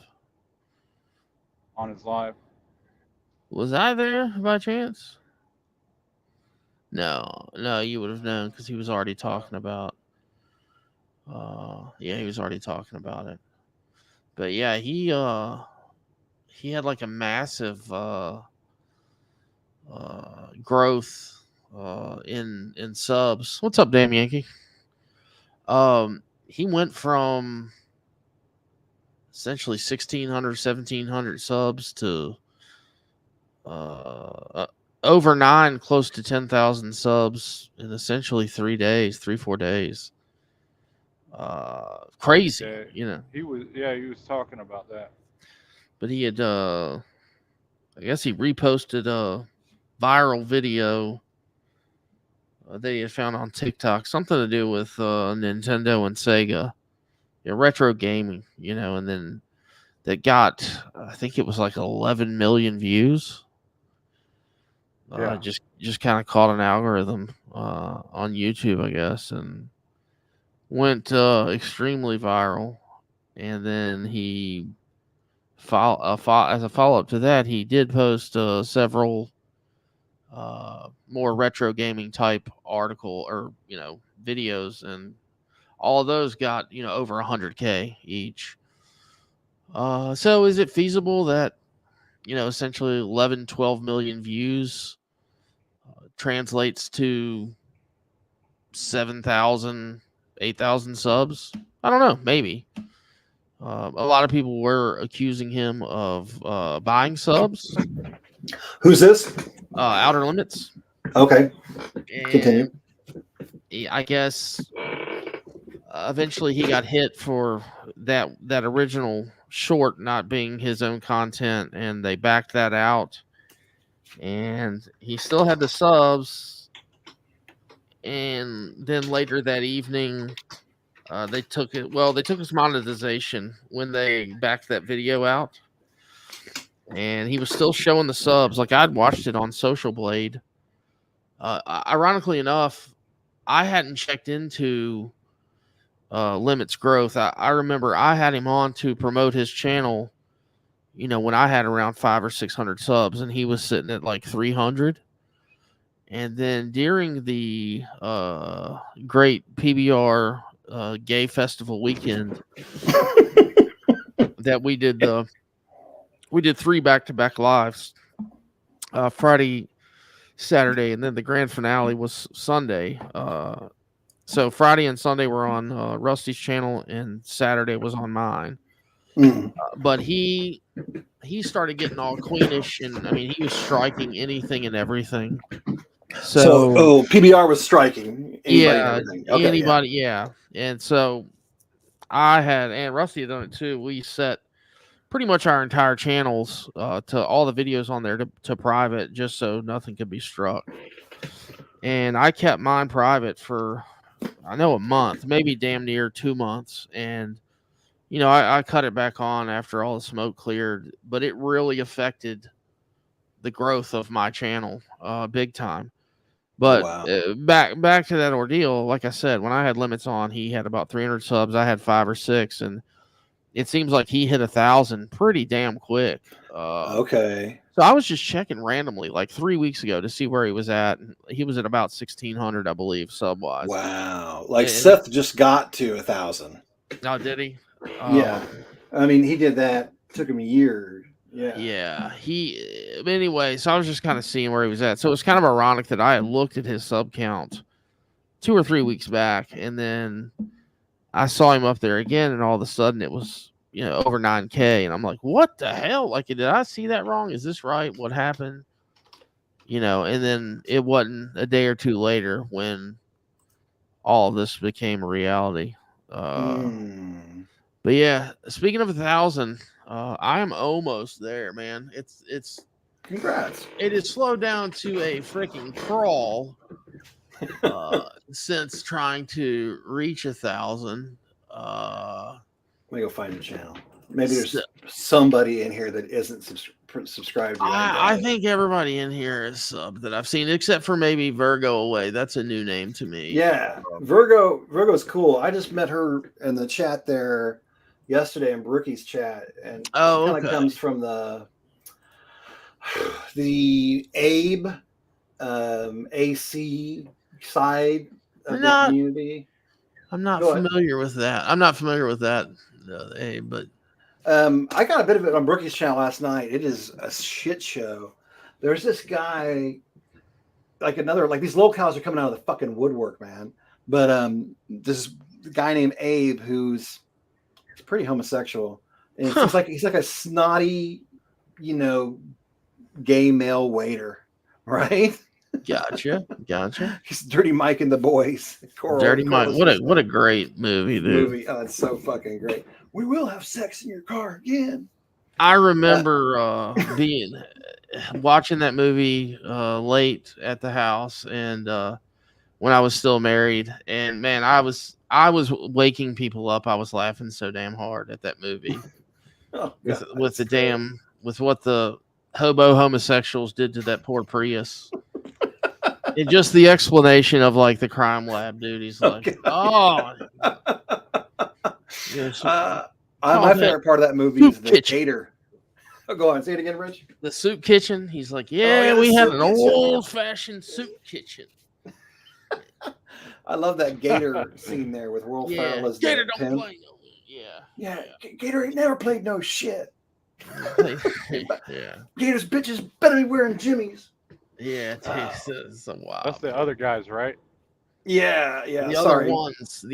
on his live. Was I there by chance? No, you would have known because he was already talking about. Yeah, he was already talking about it. But yeah, he had like a massive growth in subs. What's up, damn Yankee? He went from essentially 1,600, 1,700 subs to over 9, close to 10,000 subs in essentially 3 days, 3-4 days. Crazy, Yeah, he was talking about that. But he had I guess he reposted a viral video that he had found on TikTok, something to do with Nintendo and Sega, retro gaming, and then that got, I think it was like 11 million views. Yeah. Just kind of caught an algorithm on YouTube, I guess, and went extremely viral. And then he as a follow-up to that, he did post several more retro gaming type article or videos, and all of those got over 100K each. So is it feasible that essentially 11-12 million views translates to 7,000 8,000 subs? I don't know, maybe. A lot of people were accusing him of buying subs. Who's this? Outer Limits. Okay. And Continue. I guess eventually he got hit for that original short not being his own content, and they backed that out. And he still had the subs. And then later that evening, they took it. Well, they took his monetization when they backed that video out, and he was still showing the subs. Like, I'd watched it on Social Blade. Ironically enough, I hadn't checked into Limit's growth. I remember I had him on to promote his channel, when I had around 500 or 600 subs, and he was sitting at like 300. And then during the great PBR gay festival weekend that we did 3 back-to-back lives, Friday, Saturday, and then the grand finale was Sunday. So Friday and Sunday were on Rusty's channel, and Saturday was on mine. But he started getting all queenish, and I mean, he was striking anything and everything. So PBR was striking. anybody and Yeah, everything. Okay, anybody, yeah. And so I had, and Rusty had done it too. We set pretty much our entire channels to all the videos on there to private, just so nothing could be struck. And I kept mine private for, I know, a month, maybe damn near 2 months. And, you know, I cut it back on after all the smoke cleared, but it really affected the growth of my channel big time. But wow. back to that ordeal, like I said, when I had limits on, he had about 300 subs. I had 5 or 6, and it seems like he hit 1,000 pretty damn quick. Okay. So I was just checking randomly like 3 weeks ago to see where he was at. And he was at about 1,600, I believe, sub wise. Wow. Like And Seth just got to 1,000. oh, did he? Yeah. I mean, he did that. Took him a year. Yeah. Yeah. Anyway, so I was just kind of seeing where he was at. So it was kind of ironic that I had looked at his sub count 2 or 3 weeks back, and then I saw him up there again, and all of a sudden it was, you know, over 9K, and I'm like, what the hell? Like, did I see that wrong? Is this right? What happened? You know, and then it wasn't a day or two later when all of this became a reality. But yeah, speaking of 1,000, I am almost there, man. It's Congrats. it has slowed down to a freaking crawl since trying to reach 1,000. Let me go find your channel. Maybe there's somebody in here that isn't subscribed to you. I think everybody in here is sub that I've seen, except for maybe Virgo Away. That's a new name to me. Yeah, Virgo's cool. I just met her in the chat there yesterday in Brookie's chat, and Oh, kind of comes from the Abe AC side of the community. I'm not familiar with that. I'm not familiar with that, Abe, but I got a bit of it on Brookie's channel last night. It is a shit show. There's this guy, like these locals are coming out of the fucking woodwork, man. But this guy named Abe who's pretty homosexual, and it's like he's like a snotty, you know, gay male waiter, right? Gotcha. He's Dirty Mike and the Boys. Dirty Mike. What a great movie, dude. Oh, it's so fucking great. We will have sex in your car again. I remember watching that movie late at the house, and when I was still married, and man, I was waking people up. I was laughing so damn hard at that movie. With what the hobo homosexuals did to that poor Prius. And just the explanation of like the crime lab dude. He's like, my favorite part of that movie is the gator. Oh, go on, say it again, Rich. The soup kitchen. He's like, we had an old-fashioned soup kitchen. I love that gator scene there with Will Ferrell as Gator don't pimp. play no. Yeah. Gator ain't never played no shit. Yeah. Gator's bitches better be wearing jimmies. Yeah, it's a wild. That's the other guys, right? Yeah. The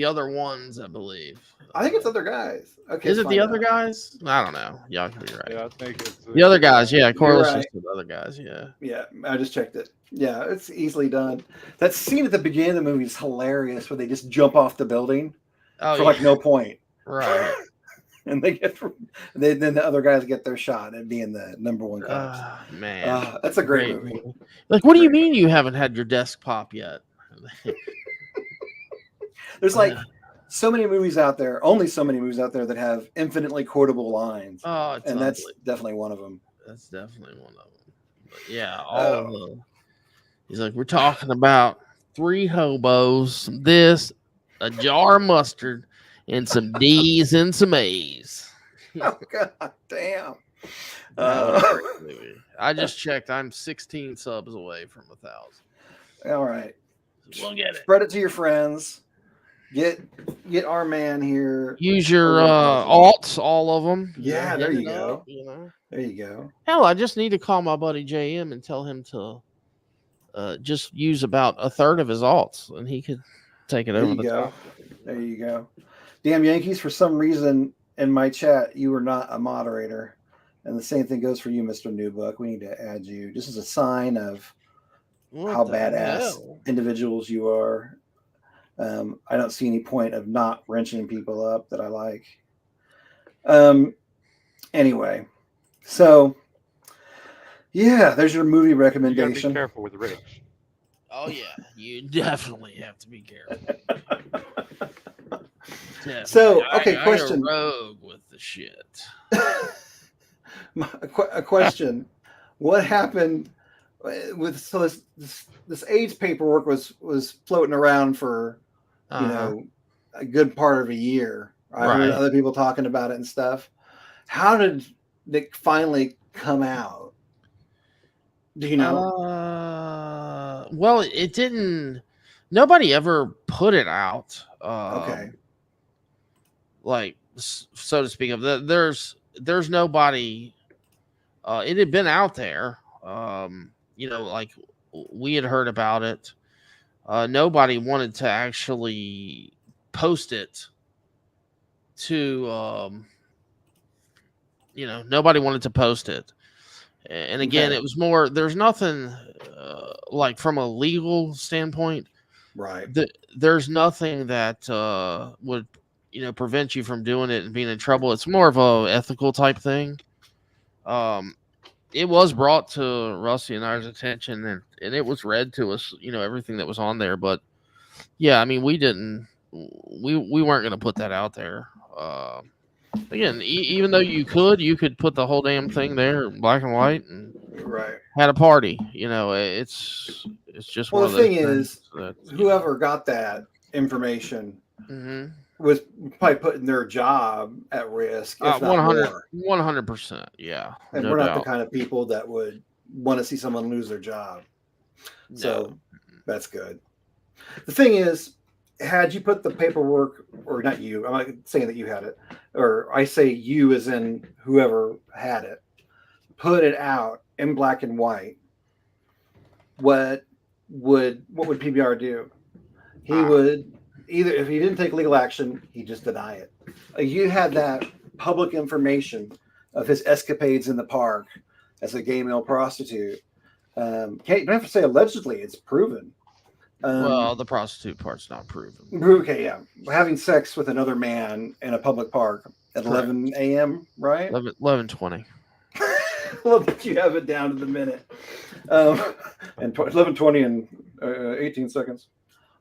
other ones, I believe. I think it's other guys. Okay. Is it the other guys? I don't know. Y'all can be right. Yeah, I think it's the other guys. Yeah, Corliss right. is the other guys. Yeah. Yeah, I just checked it. Yeah, it's easily done. That scene at the beginning of the movie is hilarious, where they just jump off the building for like no point. Right. And then the other guys get their shot at being the number one cops. Man, that's a great movie. Like, what do you mean you haven't had your desk pop yet? There's like so many movies out there, only so many movies out there that have infinitely quotable lines. Oh, and that's definitely one of them. That's definitely one of them. But yeah, all of them. He's like, we're talking about 3 hobos, this, a jar of mustard, and some D's and some A's. Oh, God damn. I just checked. I'm 16 subs away from 1,000. All right. We'll get it. Spread it to your friends. Get our man here. Use your alts, all of them. Yeah, there you go. You know? There you go. Hell, I just need to call my buddy JM and tell him to just use about a third of his alts, and he could take it over the top. There you go. Damn Yankees, for some reason in my chat, you were not a moderator. And the same thing goes for you, Mr. Newbuck. We need to add you. Just as a sign of how badass individuals you are. I don't see any point of not wrenching people up that I like. Anyway, so yeah, there's your movie You got to be recommendation. careful with Rich. Oh yeah, you definitely have to be careful. Definitely. So, okay, I question. go rogue with the shit. A question: what happened with this AIDS paperwork was floating around for a good part of a year. I heard Right. other people talking about it and stuff. How did it finally come out? Do you know? Well, it didn't. Nobody ever put it out. Okay. Like so to speak of there's nobody. It had been out there. Like we had heard about it. Nobody wanted to actually post it to. Nobody wanted to post it. And again, Okay. it was more. There's nothing like from a legal standpoint. Right. There's nothing that would prevent you from doing it and being in trouble. It's more of a ethical type thing. It was brought to Rusty and I's attention, and it was read to us. Everything that was on there. But yeah, I mean, we weren't going to put that out there. Again, even though you could put the whole damn thing there in black and white and Right. had a party. It's just Well, one the of those thing is, that, whoever got that information Mhm. was probably putting their job at risk, if not 100%. Yeah, and no we're not doubt. the kind of people that would want to see someone lose their job. So that's good. The thing is, had you put the paperwork, or not you, I'm not saying that you had it, or I say you as in whoever had it, put it out in black and white, what would PBR do? He would either, if he didn't take legal action, he'd just deny it. You had that public information of his escapades in the park as a gay male prostitute. You don't have to say allegedly; it's proven. Well, the prostitute part's not proven. Okay, yeah, having sex with another man in a public park at Correct. 11 a.m. Right? 11:20. Well, that you have it down to the minute, and 11:20 and 18 seconds.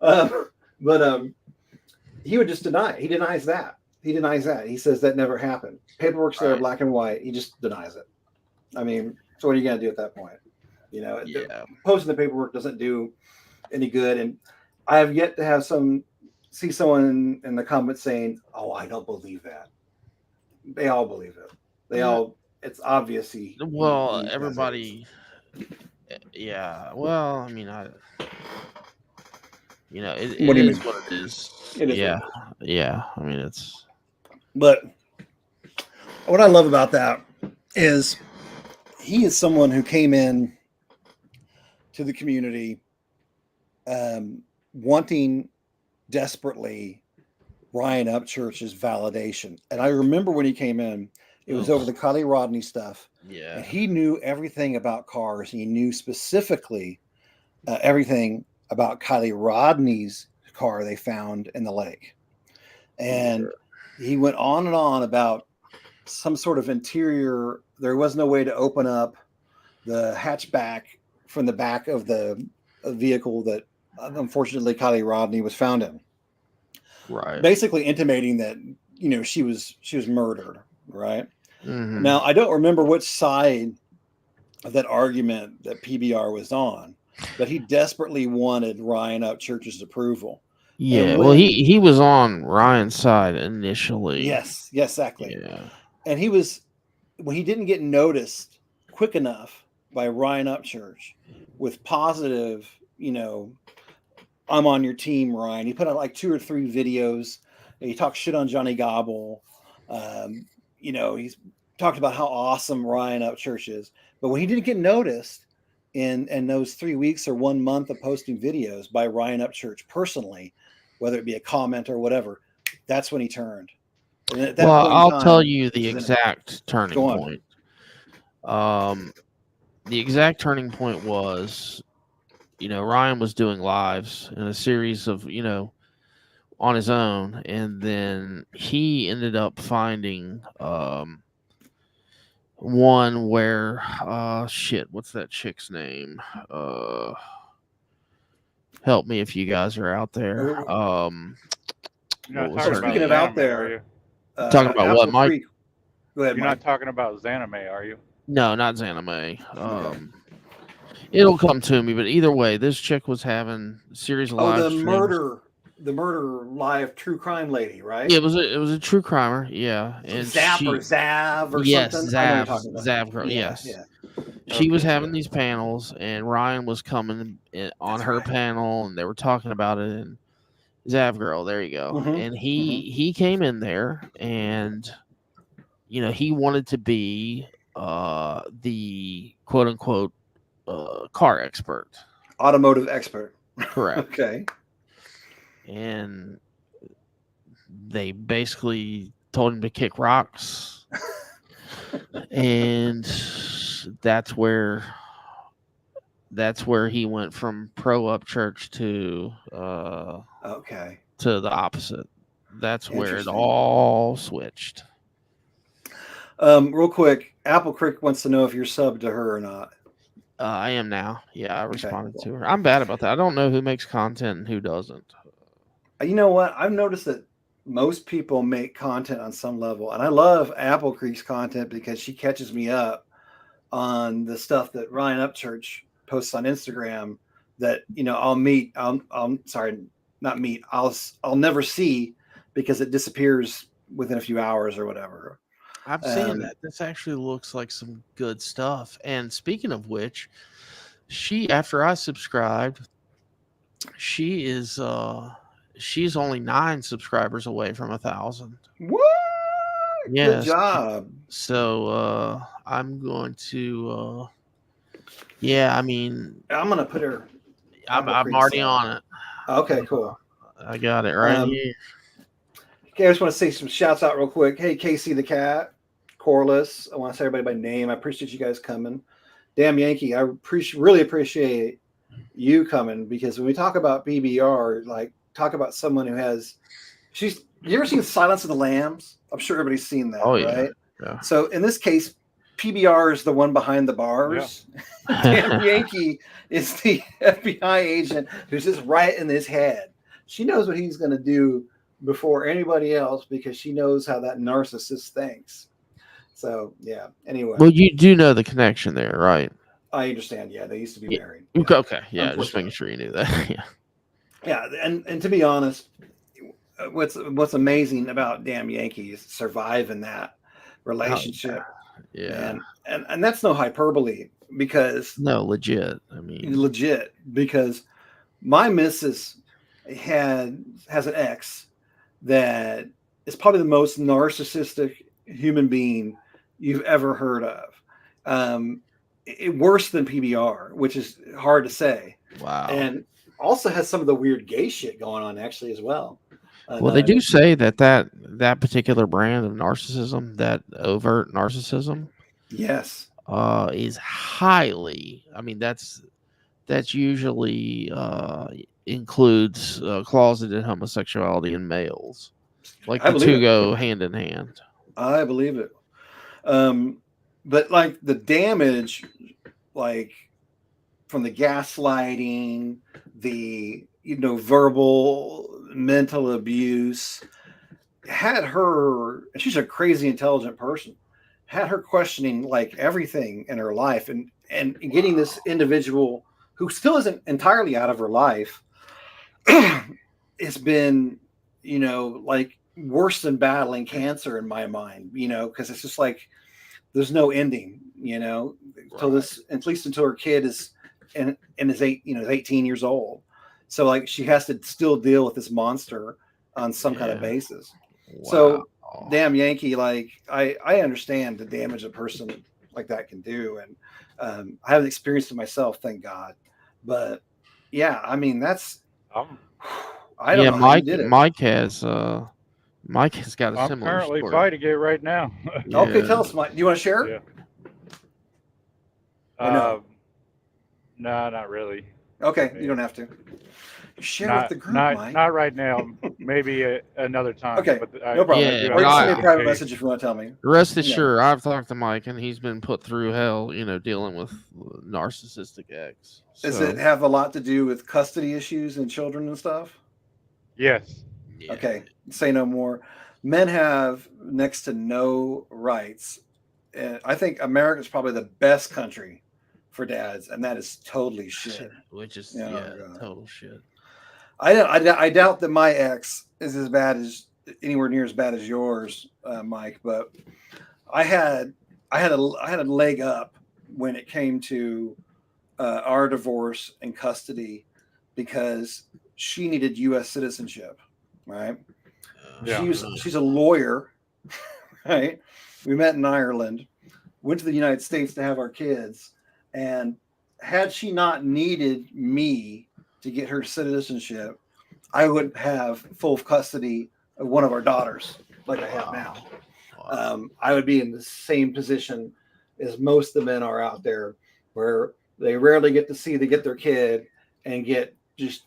But he would just deny it. He denies that. He denies that. He says that never happened. Paperwork's there, Right. black and white. He just denies it. I mean, so what are you gonna do at that point? Yeah. Posting the paperwork doesn't do any good. And I have yet to see someone in the comments saying, "Oh, I don't believe that." They all believe it. They all. It's obvious he does everybody. Yeah. Well, I mean, it What do you is mean? what it is. It is. Yeah. Yeah. I mean, it's. But what I love about that is he is someone who came in to the community wanting desperately Ryan Upchurch's validation. And I remember when he came in, it was over the Kylie Rodney stuff. Yeah. And he knew everything about cars. He knew specifically everything about Kylie Rodney's car they found in the lake. And he went on and on about some sort of interior. There was no way to open up the hatchback from the back of the vehicle that unfortunately Kylie Rodney was found in. Right. Basically intimating that, she was murdered. Right. Mhm. Now, I don't remember which side of that argument that PBR was on, but he desperately wanted Ryan Upchurch's approval. Yeah. Well, he was on Ryan's side initially. Yes, exactly. Yeah. And when he didn't get noticed quick enough by Ryan Upchurch with positive, I'm on your team, Ryan. He put out like 2 or 3 videos. He talked shit on Johnny Gobble. He's talked about how awesome Ryan Upchurch is. But when he didn't get noticed in those 3 weeks or 1 month of posting videos by Ryan Upchurch personally, whether it be a comment or whatever, that's when he turned. And at that point in I'll time, tell you the exact turning Go on. point. The exact turning point was, Ryan was doing lives in a series of, on his own, and then he ended up finding one where shit, what's that chick's name? Help me if you guys are out there. You're What not was talking her about Speaking of name? out Zanime, are there, you? Talking about what, Apple Mike? Creek. Go ahead, You're Mike. not talking about Zanime, are you? No, not Zanime. It'll come to me, but either way, this chick was having a series of Oh, live the streams. murder live true crime lady, right? Yeah, it was a true crimer, yeah, and Zap or Zav or yes, something. I know what you're Zav, talking about. Zav girl, Yeah, yes. yeah. She was Okay, having yeah. these panels, and Ryan was coming on That's her right. panel, and they were talking about it. And Zav girl, there you go. Mhm, And he came in there, and he wanted to be the quote unquote car expert. Automotive expert. Correct. Okay. And they basically told him to kick rocks, and that's where he went from pro up church to Okay. to the opposite. That's where it Interesting. all switched. Real quick, Apple Creek wants to know if you're subbed to her or not. I am now. Yeah, I responded cool. to her. I'm bad about that. I don't know who makes content and who doesn't. You know what? I've noticed that most people make content on some level, and I love Apple Creek's content because she catches me up on the stuff that Ryan Upchurch posts on Instagram that I'll sorry, not meet. I'll never see because it disappears within a few hours or whatever. I'm seeing that. This actually looks like some good stuff. And speaking of which, after I subscribed, she's only 9 subscribers away from 1,000. What? Yes. Good job. So I'm going to yeah, I mean, I'm gonna put her. I'm Apple Creek's already on it. Okay, cool. I got it right here. Okay, I just want to say some shouts out real quick. Hey, Casey the Cat, Corliss. I want to say everybody by name. I appreciate you guys coming. Damn Yankee, I really appreciate you coming because when we talk about PBR, like talk about someone who has. You ever seen Silence of the Lambs? I'm sure everybody's seen that, right? Yeah. So in this case, PBR is the one behind the bars. Yeah. Damn Yankee is the FBI agent who's just right in his head. She knows what he's going to do before anybody else because she knows how that narcissist thinks. So yeah. Anyway. Well, you do know the connection there, right? I understand. Yeah, they used to be married. Yeah. Yeah. Okay. Yeah, just making sure you knew that. Yeah. Yeah, and to be honest, what's amazing about Damn Yankee is surviving that relationship. Yeah. And that's no hyperbole because no, legit. I mean, legit because my missus has an ex that is probably the most narcissistic human being you've ever heard of. Worse than PBR, which is hard to say. Wow. And also has some of the weird gay shit going on actually as well. Well, they do say that particular brand of narcissism, that overt narcissism, yes, is highly. I mean, that's usually includes closeted homosexuality in males. Like the two go hand in hand. I believe it. But like the damage, like from the gaslighting, the verbal, mental abuse, had her. She's a crazy intelligent person. Had her questioning like everything in her life, and getting this individual who still isn't entirely out of her life. It's been, like worse than battling cancer in my mind. Because it's just like there's no ending. Until this, at least until her kid is and is 18 years old. So like she has to still deal with this monster on some kind of basis. Wow. So damn Yankee, like I understand the damage a person like that can do. And I haven't experienced it myself, thank God. But yeah, I mean that's I don't know how you did it. Mike has got a similar I'm currently story. fighting it right now. Yeah. Okay, tell us, Mike. Do you want to share? Yeah. No, not really. Okay, you don't have to. Share with the group, Mike. Not right now. maybe another time. Okay, but no problem. Yeah, do Or you have can no, send me a just in private case. message if you want to tell me. rest Yeah. assured, I've talked to Mike, and he's been put through hell, dealing with narcissistic ex. Does So, it have a lot to do with custody issues and children and stuff? Yes. yeah. Okay, say no more. Men have next to no rights. And I think America's probably the best country for dads, and that is totally shit. Which is, Oh, yeah, God. total shit. I doubt that my ex is as bad as anywhere near as bad as yours, Mike. But I had a leg up when it came to our divorce and custody because she needed U.S. citizenship, right? Yeah. She's a lawyer, right? We met in Ireland, went to the United States to have our kids, and had she not needed me to get her citizenship, I would have full custody of one of our daughters like I have now. Wow. I would be in the same position as most of the men are out there, where they rarely get to see they get their kid and get just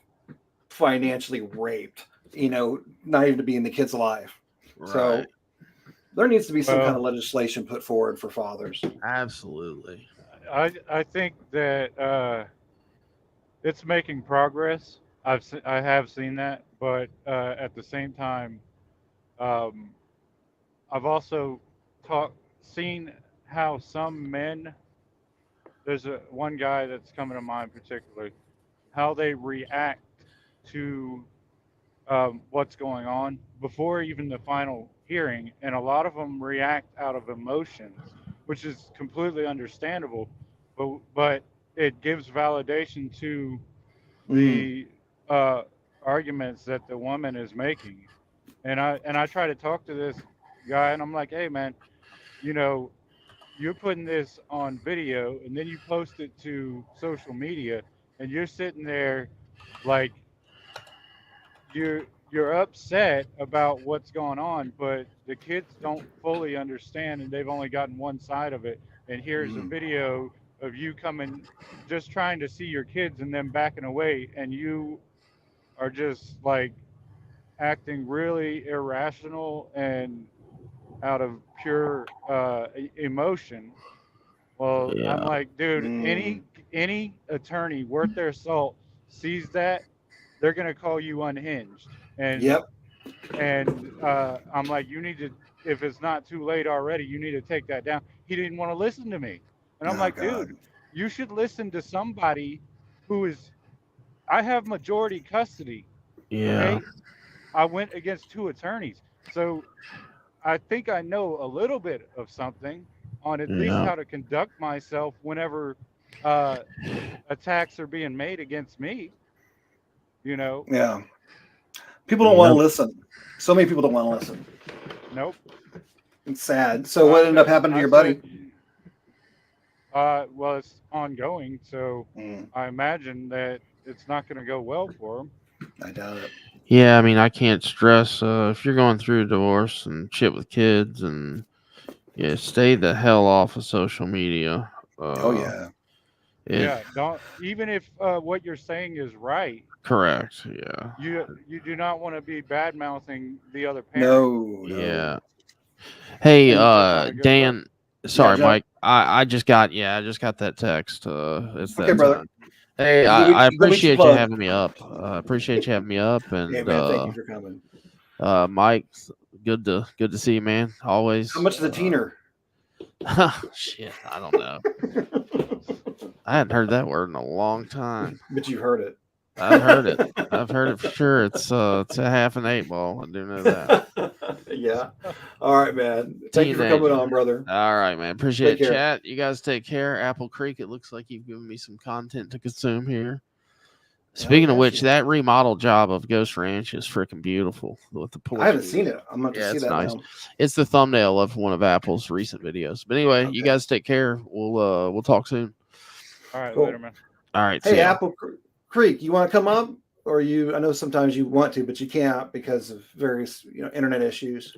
financially raped, not even to be in the kid's life. So Right. there needs to be some kind of Well, legislation put forward for fathers. Absolutely. I think that it's making progress. I have seen that, but at the same time, um, I've also seen how some men. There's one guy that's coming to mind particularly, how they react to what's going on before even the final hearing, and a lot of them react out of emotions, which is completely understandable, but it gives validation to Mm. the arguments that the woman is making. And I try to talk to this guy, and I'm like, hey man, you know, you're putting this on video, and then you post it to social media, and you're sitting there like you're upset about what's going on, but the kids don't fully understand, and they've only gotten one side of it. And here's a Mm. video of you coming, just trying to see your kids, and them backing away, and you are just like acting really irrational and out of pure emotion. Well, I'm Yeah. like, dude, Mm. any attorney worth their salt sees that, they're gonna call you unhinged. Yep. And I'm like, you need to, if it's not too late already, you need to take that down. He didn't want to listen to me, and I'm Oh like, God. dude, you should listen to somebody who is. I have majority custody. Yeah. Okay, I went against two attorneys, so I think I know a little bit of something on at least Yeah. how to conduct myself whenever uh, attacks are being made against me. You know, Yeah. People don't want Yeah. to listen. So many people don't want to listen. nope. It's sad. So what ended up happening to I your said, buddy? well, it's ongoing, so Mm, I imagine that it's not going to go well for him. I doubt it. Yeah. I mean, I can't stress if you're going through a divorce and shit with kids, and yeah, stay the hell off of social media. Oh yeah. It Yeah, don't, even if what you're saying is right, correct. Yeah. you do not want to be bad mouthing the other parent. No, no. Yeah. Hey, And That's not a good look. Dan. yeah, Sorry, John. Mike. I just got that text. It's Okay, that brother. time. Hey, You go I meet your appreciate you plug. having me up. Appreciate you having me up, Hey and man, thank you for coming. Mike, good to see you, man. Always. How much is a teener? Shit, I don't know. I hadn't heard that word in a long time. But you've heard it. I've heard it. I've heard it for sure. It's a half an 8 ball. I do know that. Yeah. All right, man. Thank you for coming Teenager. on, brother. All right, man. Appreciate Take it, care. chat. You guys take care. Apple Creek, it looks like you've given me some content to consume here. Speaking of got which, you. that remodel job of Ghost Ranch is freaking beautiful with the porch. I haven't seen it. I'm going to Yeah, see it's that nice. now. It's the thumbnail of one of Apple's recent videos. But anyway, you Okay. guys take care. We'll talk soon. All right, Cool. later, man. All right. Hey, See ya. Apple Creek, you want to come up? Or I know sometimes you want to, but you can't because of various internet issues.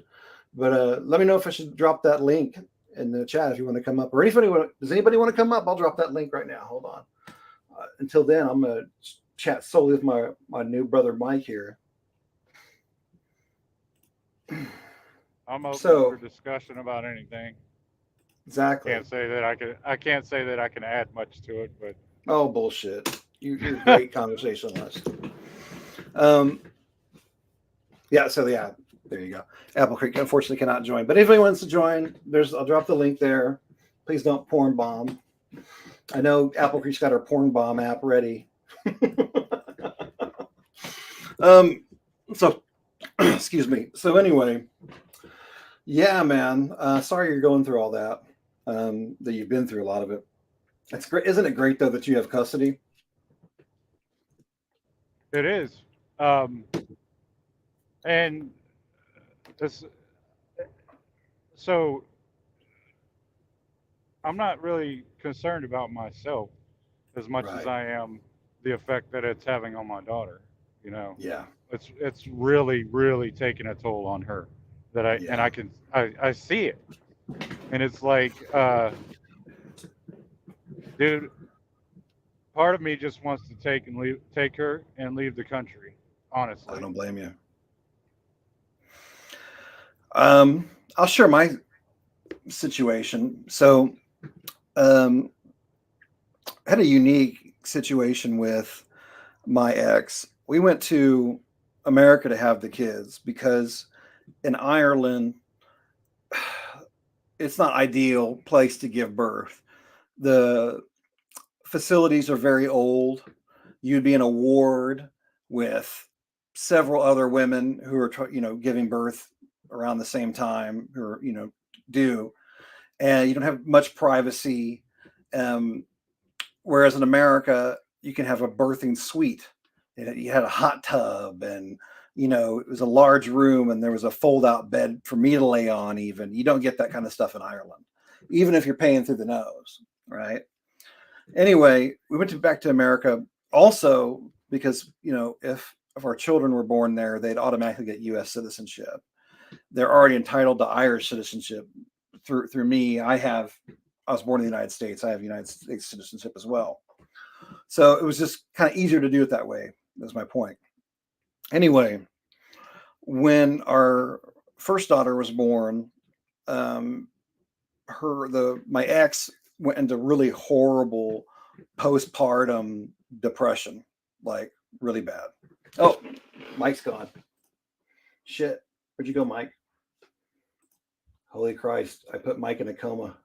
But let me know if I should drop that link in the chat if you want to come up. Or does anybody want to come up? I'll drop that link right now. Hold on. Until then, I'm going to chat solely with my new brother Mike here. I'm open So for discussion about anything. exactly. I can't say that I can add much to it, but Oh, bullshit. You're a great conversationalist. Um, yeah, so yeah, there you go. Apple Creek unfortunately cannot join, but if anyone wants to join, I'll drop the link there. Please don't porn bomb. I know Apple Creek's got our porn bomb app ready. So excuse me. So anyway, yeah, man. Sorry you're going through all that. That you've been through a lot of it. It's great, isn't it great though that you have custody? it is. And this, so I'm not really concerned about myself as much as Right. I am the effect that it's having on my daughter. You know, Yeah. it's really, really taking a toll on her. Yeah. I see it, and it's like, dude, part of me just wants to take her and leave the country. I Honestly, don't blame you. I'll share my situation. So, I had a unique situation with my ex. We went to America to have the kids because in Ireland, it's not ideal place to give birth. The facilities are very old. You'd be in a ward with several other women who are, giving birth around the same time, who are, due, and you don't have much privacy. Um, Whereas in America, you can have a birthing suite. You had a hot tub, and it was a large room, and there was a fold-out bed for me to lay on. Even you don't get that kind of stuff in Ireland, even if you're paying through the nose, right? Anyway, we went back to America also because if our children were born there, they'd automatically get U.S. citizenship. They're already entitled to Irish citizenship through me. I was born in the United States. I have United States citizenship as well. So it was just kind of easier to do it that way. That's my point. Anyway, when our first daughter was born, um, my ex went into really horrible postpartum depression, like really bad. Oh, Mike's gone. Shit. Where'd you go, Mike? Holy Christ. I put Mike in a coma.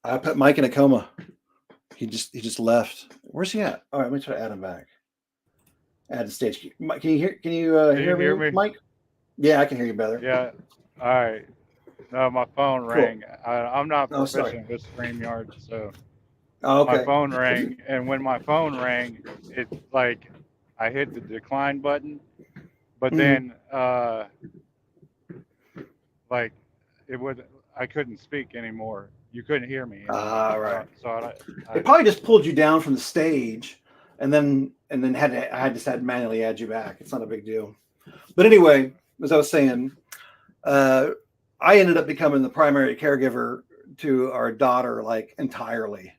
I put Mike in a coma. He just left. Where's he at? All right, let me try to add him back. Add to stage. Mike, can you hear? Can you hear me, Mike? Yeah, I can hear you better. yeah. All right. No, my phone Cool. rang. I'm not Oh, sorry. proficient with StreamYard, so Oh, my okay. phone rang, and when my phone rang, it like I hit the decline button, but then like it would I couldn't speak anymore. You couldn't hear me anymore. Right. I It probably just pulled you down from the stage, and then I just had to manually add you back. It's not a big deal. But anyway, as I was saying, I ended up becoming the primary caregiver to our daughter, like entirely.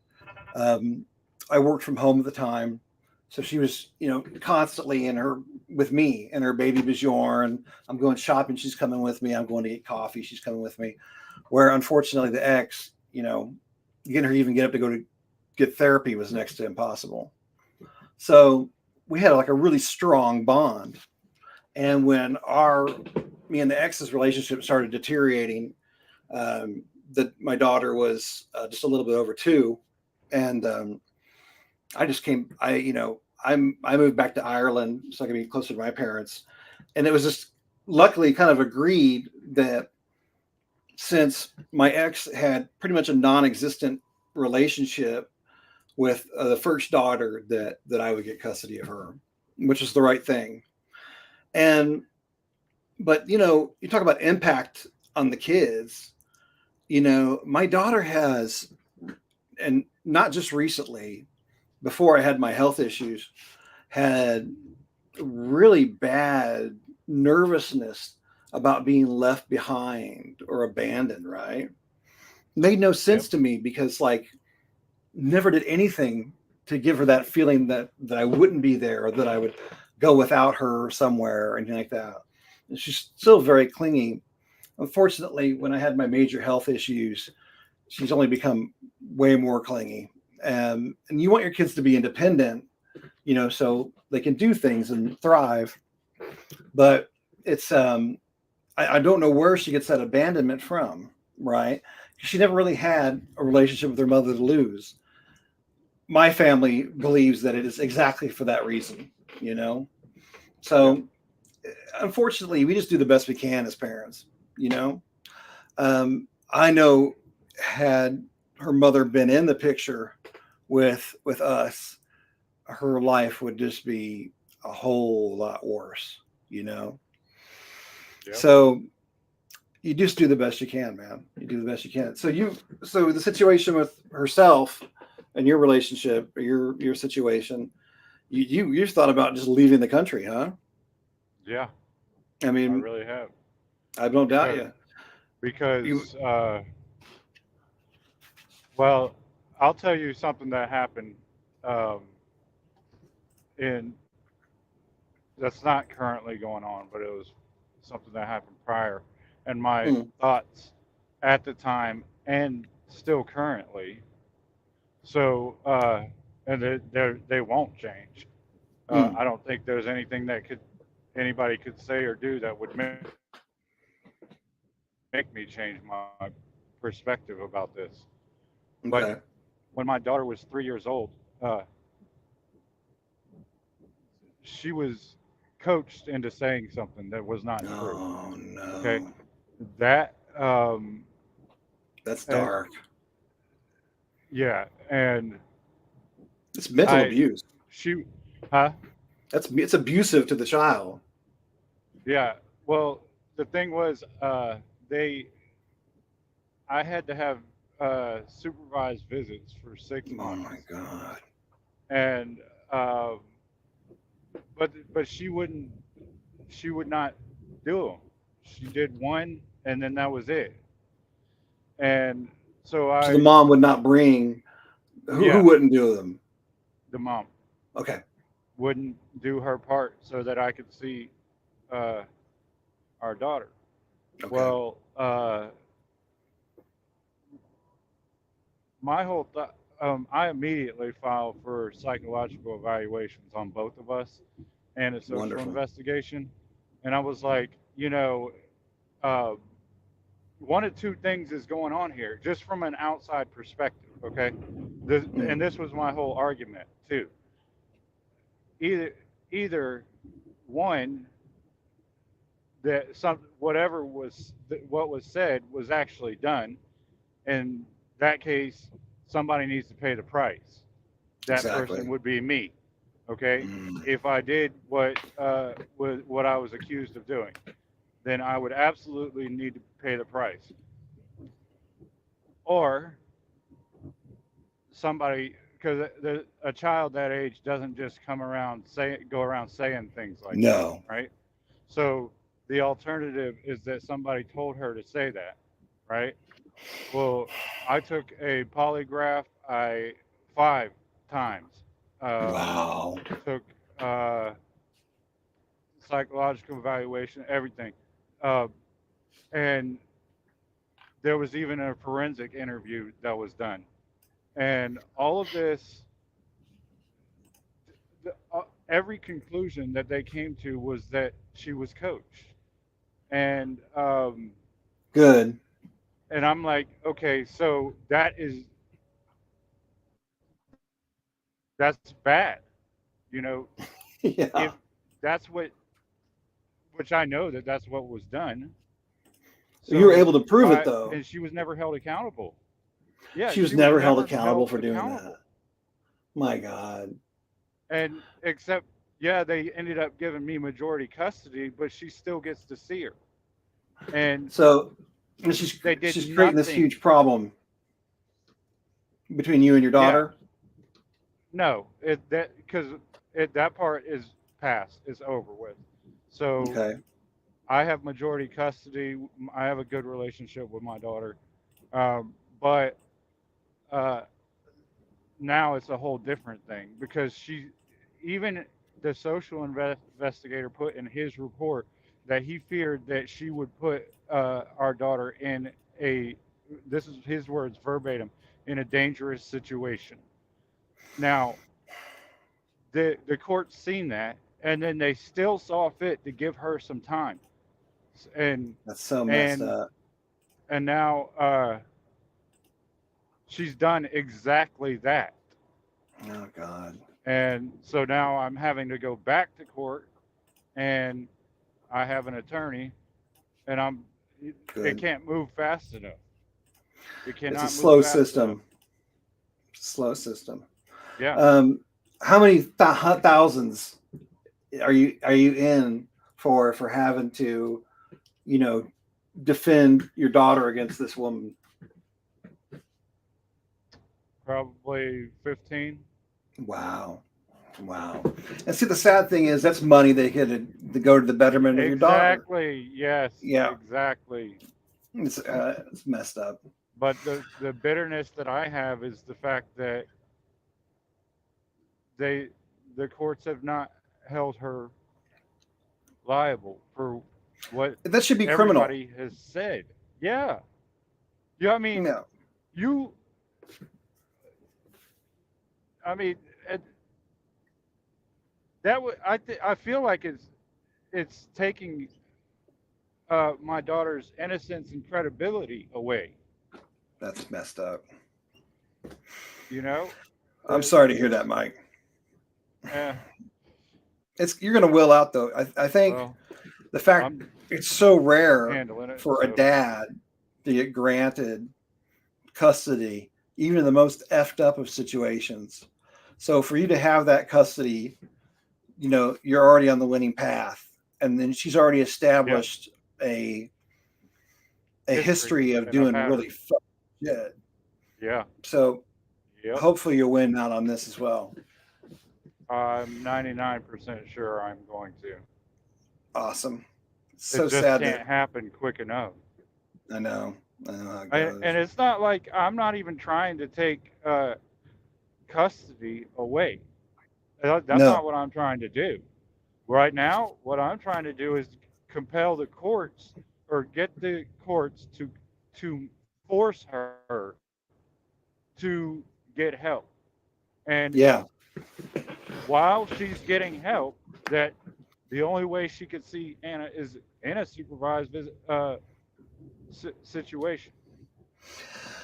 I worked from home at the time, so she was, constantly with me and her baby Bjorn. I'm going shopping, she's coming with me. I'm going to get coffee, she's coming with me. Where unfortunately the ex, getting her to even get up to go to get therapy was next to impossible. So we had like a really strong bond. And when me and the ex's relationship started deteriorating, that my daughter was just a little bit over 2, and I just I moved back to Ireland so I could be closer to my parents, and it was just luckily kind of agreed that since my ex had pretty much a non-existent relationship with the first daughter, that I would get custody of her, which is the right thing. But you talk about impact on the kids. My daughter has, and not just recently, before I had my health issues, had really bad nervousness about being left behind or abandoned, right? Made no sense to me because, like, never did anything to give her that feeling that I wouldn't be there, or that I would go without her somewhere or anything like that. And she's still very clingy. Unfortunately, when I had my major health issues, she's only become way more clingy. And you want your kids to be independent, so they can do things and thrive. But it's I don't know where she gets that abandonment from, right? She never really had a relationship with her mother to lose. My family believes that it is exactly for that reason. So unfortunately, we just do the best we can as parents. I know, had her mother been in the picture with us, her life would just be a whole lot worse. Yep. So you just do the best you can, man. You do the best you can. So the situation with herself and your relationship, or your situation, you've thought about just leaving the country, huh? Yeah, I I mean, really have. I don't doubt you. Because well, I'll tell you something that happened um, in that's not currently going on, but it was something that happened prior, and my Mm, thoughts at the time and still currently. So and they won't change. mm, I don't think there's anything that anybody could say or do that would make me change my perspective about this. But okay. when my daughter was 3 years old, uh, she was coached into saying something that was not true. Oh Okay, no, that that's and dark. yeah, and It's mental I abuse. she, huh? It's abusive to the child. Yeah. Well, the thing was, they I had to have supervised visits for six Oh my months, god. and um, but she would not do them. She did one, and then that was it. And so So the mom would not bring. Who yeah, wouldn't do them? the mom Okay. wouldn't do her part so that I could see uh, our daughter. Okay. Well, my whole thought, I immediately filed for psychological evaluations on both of us and a social Wonderful. investigation. And I was like, uh, one of two things is going on here, just from an outside perspective. Okay, and Mm, this was my whole argument too. Either, either one that some whatever was what was said was actually done. In that case, somebody needs to pay the price. That person exactly. would be me. Okay, Mm, if I did what I was accused of doing, then I would absolutely need to pay the price. Or somebody, because a child that age doesn't just go around saying things like that, no. right? So the alternative is that somebody told her to say that, right? Well, I took a polygraph. I 5 times Wow. took psychological evaluation, everything, uh, and there was even a forensic interview that was done, and all of this, every conclusion that they came to was that she was coached, and Good. and I'm like, okay, so that's bad, you know, if Yeah. that's what, which I know that that's what was done. You were So able to prove it why? though. And she was never held accountable. Yeah, She was she was never held never accountable held for doing that. accountable. My God. And except, yeah, they ended up giving me majority custody, but she still gets to see her. And So and she's they did she's creating this nothing. huge problem between you and your Yeah, daughter. no, that part is past, is over with. So Okay. I have majority custody. I have a good relationship with my daughter, but uh, now it's a whole different thing because even the social investigator put in his report that he feared that she would put our daughter in a, this is his words verbatim, in a dangerous situation. Now, the court's seen that, and then they still saw fit to give her some time, and That's so messed and up. and now she's done exactly that. Oh God. And so now I'm having to go back to court, and I have an attorney, and it Good. can't move fast enough. It It's a cannot move slow fast enough. system. Slow system. Yeah. How many thousands are you in for having to, you know, defend your daughter against this woman? Probably 15. Wow. Wow. And see, the sad thing is that's money they could to go to the betterment of your daughter. Exactly. Yes. Yeah. Exactly. It's messed up. But the bitterness that I have is the fact that the courts have not held her liable for what That should be criminal. everybody has said. Yeah. Yeah. I mean, No. you. I mean, that would I feel like it's taking my daughter's innocence and credibility away. That's messed up. You know. I'm sorry to hear that, Mike. Yeah. You're gonna will out though. I think Well, the fact I'm it's so rare handling it for a so. dad to get granted custody, even in the most effed up of situations. So for you to have that custody, you know, you're already on the winning path. And then she's already established a history of doing really fucked shit. Yeah. So Yep. hopefully you'll win out on this as well. I'm 99% sure I'm going to. Awesome. So it just sad can't that happen quick enough. I know how it goes. And it's not like I'm not even trying to take custody away. That's No. not what I'm trying to do. Right now, what I'm trying to do is compel the courts or get the courts to force her to get help. And Yeah. while she's getting help, that the only way she could see Anna is in a supervised situation.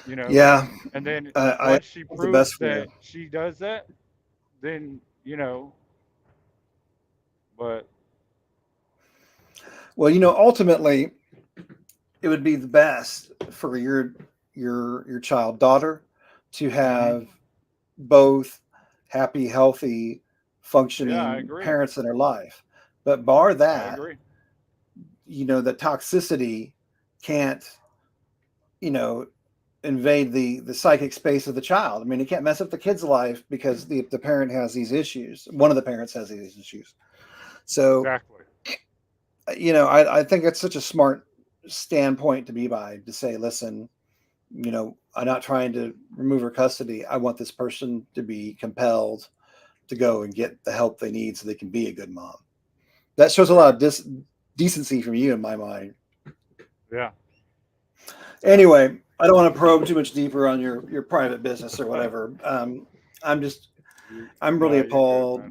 You know. Yeah. And then I once she the best proves for you. that she does that, then you know. But Well, you know, ultimately, it would be the best for your daughter to have both happy, healthy, functioning parents in her life. But bar I that, agree. you know, the toxicity can't, you know, invade the psychic space of the child. I mean, it can't mess up the kid's life because the parent has these issues. One of the parents has these issues. So, Exactly. you know, I think it's such a smart standpoint to be by to say, listen, you know, I'm not trying to remove her custody. I want this person to be compelled to go and get the help they need so they can be a good mom. That shows a lot of decency from you in my mind. Yeah. Anyway, I don't want to probe too much deeper on your private business or whatever. I'm really appalled.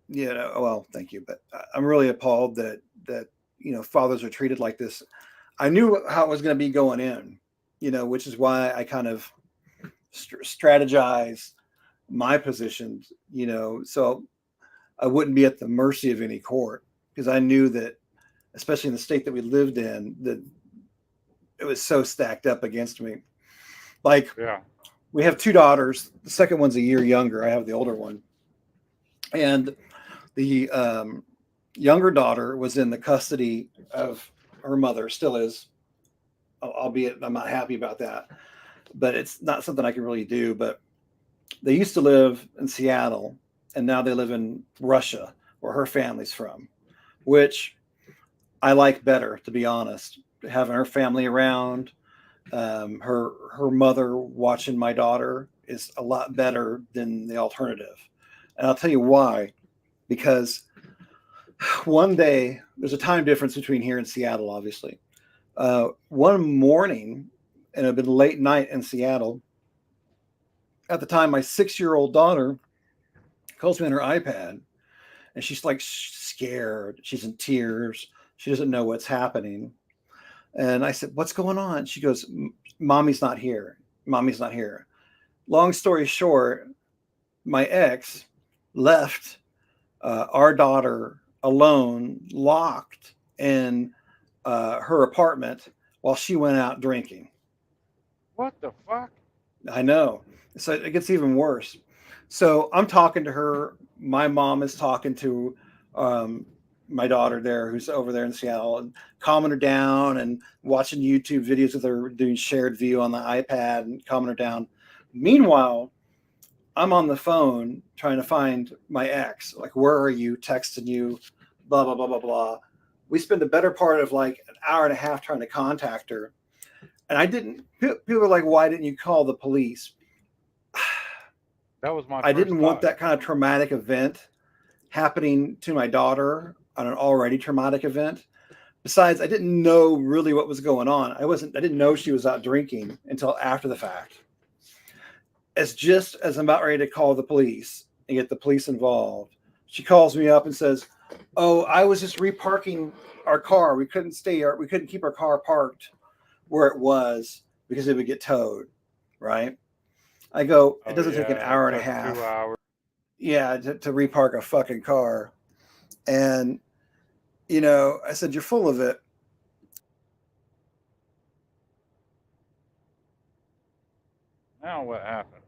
You know, well, thank you, but I'm really appalled that you know, fathers are treated like this. I knew how it was going to be going in, you know, which is why I kind of strategize my positions, you know, so I wouldn't be at the mercy of any court, because I knew that, especially in the state that we lived in, that it was so stacked up against me. Like, we have two daughters. The second one's a year younger. I have the older one. And the younger daughter was in the custody of her mother, still is, albeit I'm not happy about that. But it's not something I can really do. But they used to live in Seattle, and now they live in Russia, where her family's from, which I like better, to be honest. Having her family around, her mother watching my daughter, is a lot better than the alternative. And I'll tell you why. Because one day, there's a time difference between here and Seattle, obviously. One morning, and it had been late night in Seattle, at the time, my 6-year-old daughter calls me on her iPad, and she's like scared. She's in tears. She doesn't know what's happening. And I said, "What's going on?" She goes, "Mommy's not here. Mommy's not here." Long story short, my ex left our daughter alone, locked in her apartment while she went out drinking. What the fuck? I know. So it gets even worse. So I'm talking to her. My mom is talking to my daughter there, who's over there in Seattle, and calming her down and watching YouTube videos of her doing shared view on the iPad and calming her down. Meanwhile, I'm on the phone trying to find my ex. Like, where are you? Texting you, blah, blah, blah, blah, blah. We spend the better part of like an hour and a half trying to contact her. And I didn't, people are like, why didn't you call the police? That was my I first didn't want thought. that kind of traumatic event happening to my daughter on an already traumatic event. Besides, I didn't know really what was going on. I didn't know she was out drinking until after the fact. Just as I'm about ready to call the police and get the police involved, she calls me up and says, "Oh, I was just reparking our car. We couldn't keep our car parked where it was because it would get towed." Right? I go, "It doesn't take an hour and a half." 2 hours. Yeah, to repark a fucking car. And, I said, "You're full of it." Now what happened?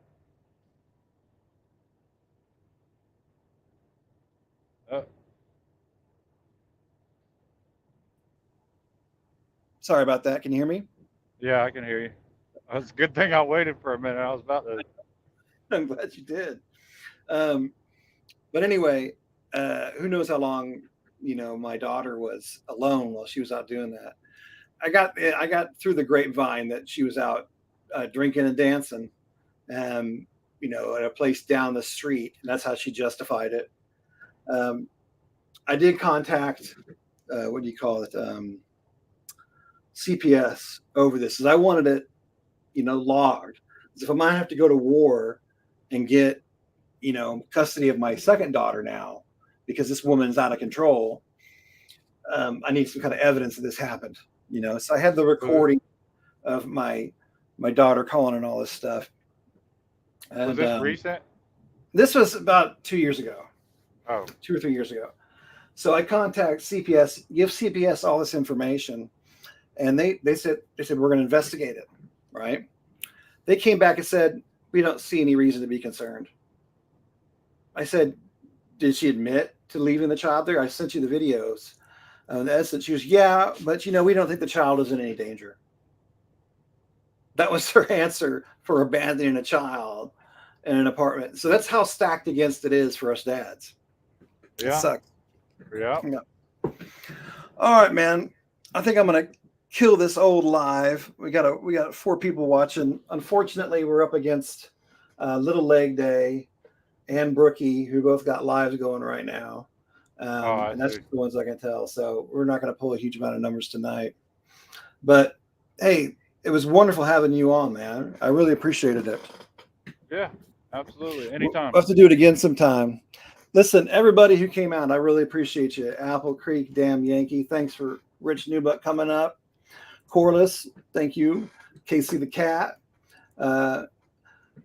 Sorry about that. Can you hear me? Yeah, I can hear you. It's a good thing I waited for a minute. I was about to. I'm glad you did. But anyway, who knows how long, my daughter was alone while she was out doing that. I got through the grapevine that she was out drinking and dancing, at a place down the street, and that's how she justified it. I did contact, what do you call it, CPS over this, because I wanted it, logged. If I might have to go to war and get, custody of my second daughter now, because this woman's out of control, I need some kind of evidence that this happened. So I had the recording of my daughter calling and all this stuff. And, Was this recent? This was about 2 years ago. Oh. 2 or 3 years ago. So I contact CPS, give CPS all this information, and they said we're going to investigate it, right? They came back and said, "We don't see any reason to be concerned." I said, "Did she admit to leaving the child there? I sent you the videos." And she was, "Yeah, but we don't think the child is in any danger." That was her answer for abandoning a child in an apartment. So that's how stacked against it is for us dads. Yeah. It sucks. Yeah. All right, man. I think I'm gonna kill this old live. We got 4 people watching. Unfortunately, we're up against Little Leg Day and Brookie, who both got lives going right now. And that's the ones I can tell. So we're not going to pull a huge amount of numbers tonight. But hey, it was wonderful having you on, man. I really appreciated it. Yeah, absolutely. Anytime. We'll have to do it again sometime. Listen, everybody who came out, I really appreciate you. Apple Creek, Damn Yankee. Thanks for Rich Newbuck coming up. Corliss, thank you. Casey the Cat.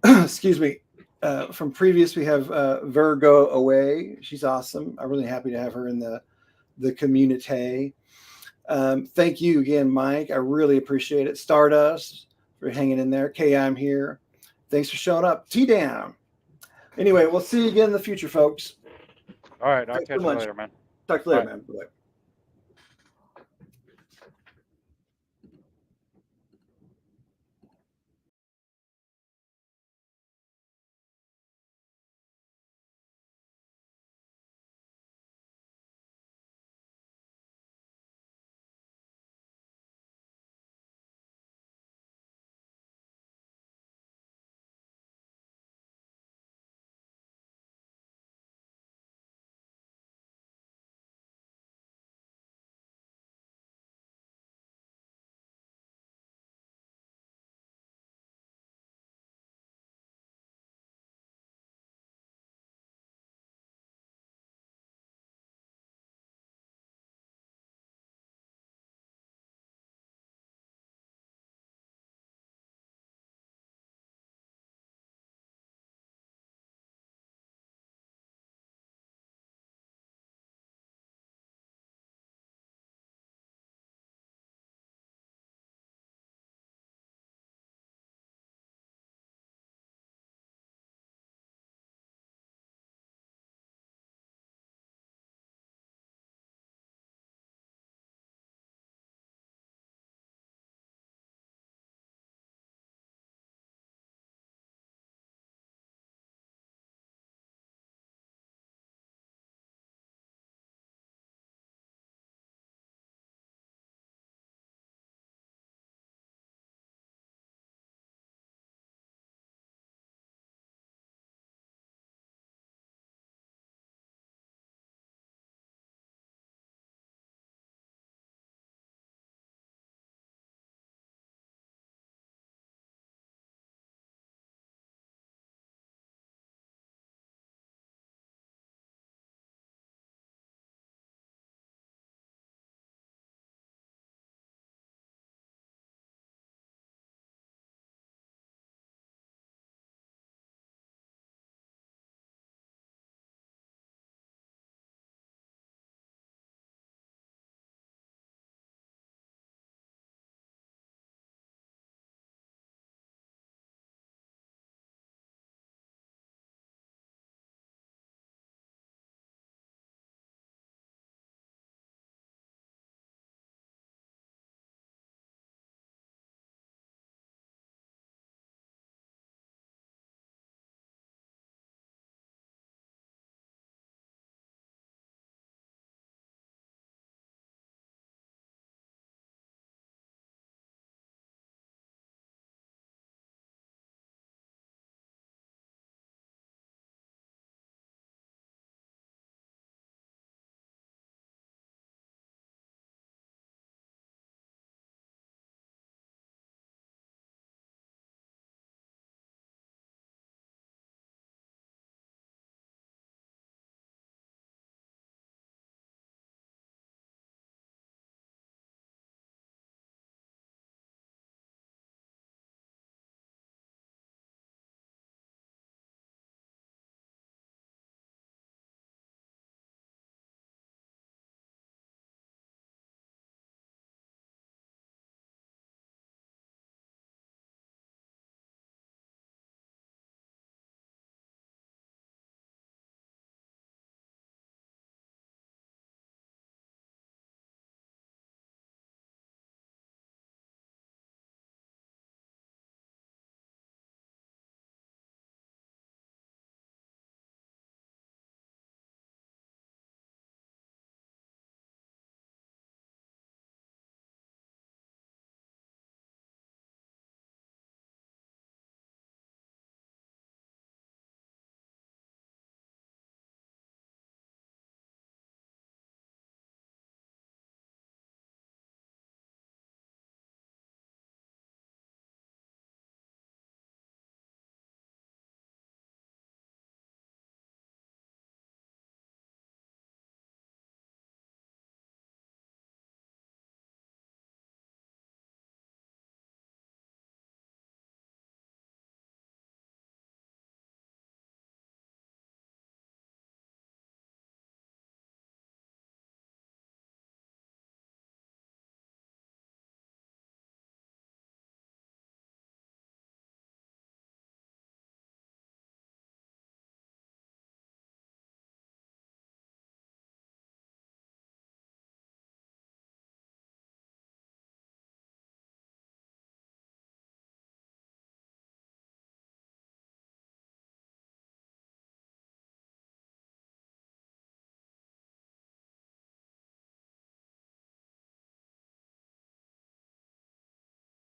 Excuse me. From previous, we have Virgo Away. She's awesome. I'm really happy to have her in the community. Thank you again, Mike. I really appreciate it. Stardust for hanging in there. Kay, I'm here. Thanks for showing up. T-Down. Anyway, we'll see you again in the future, folks. All right. I'll Thanks catch so you much. later, man. Talk to you later, Bye. man. Bye.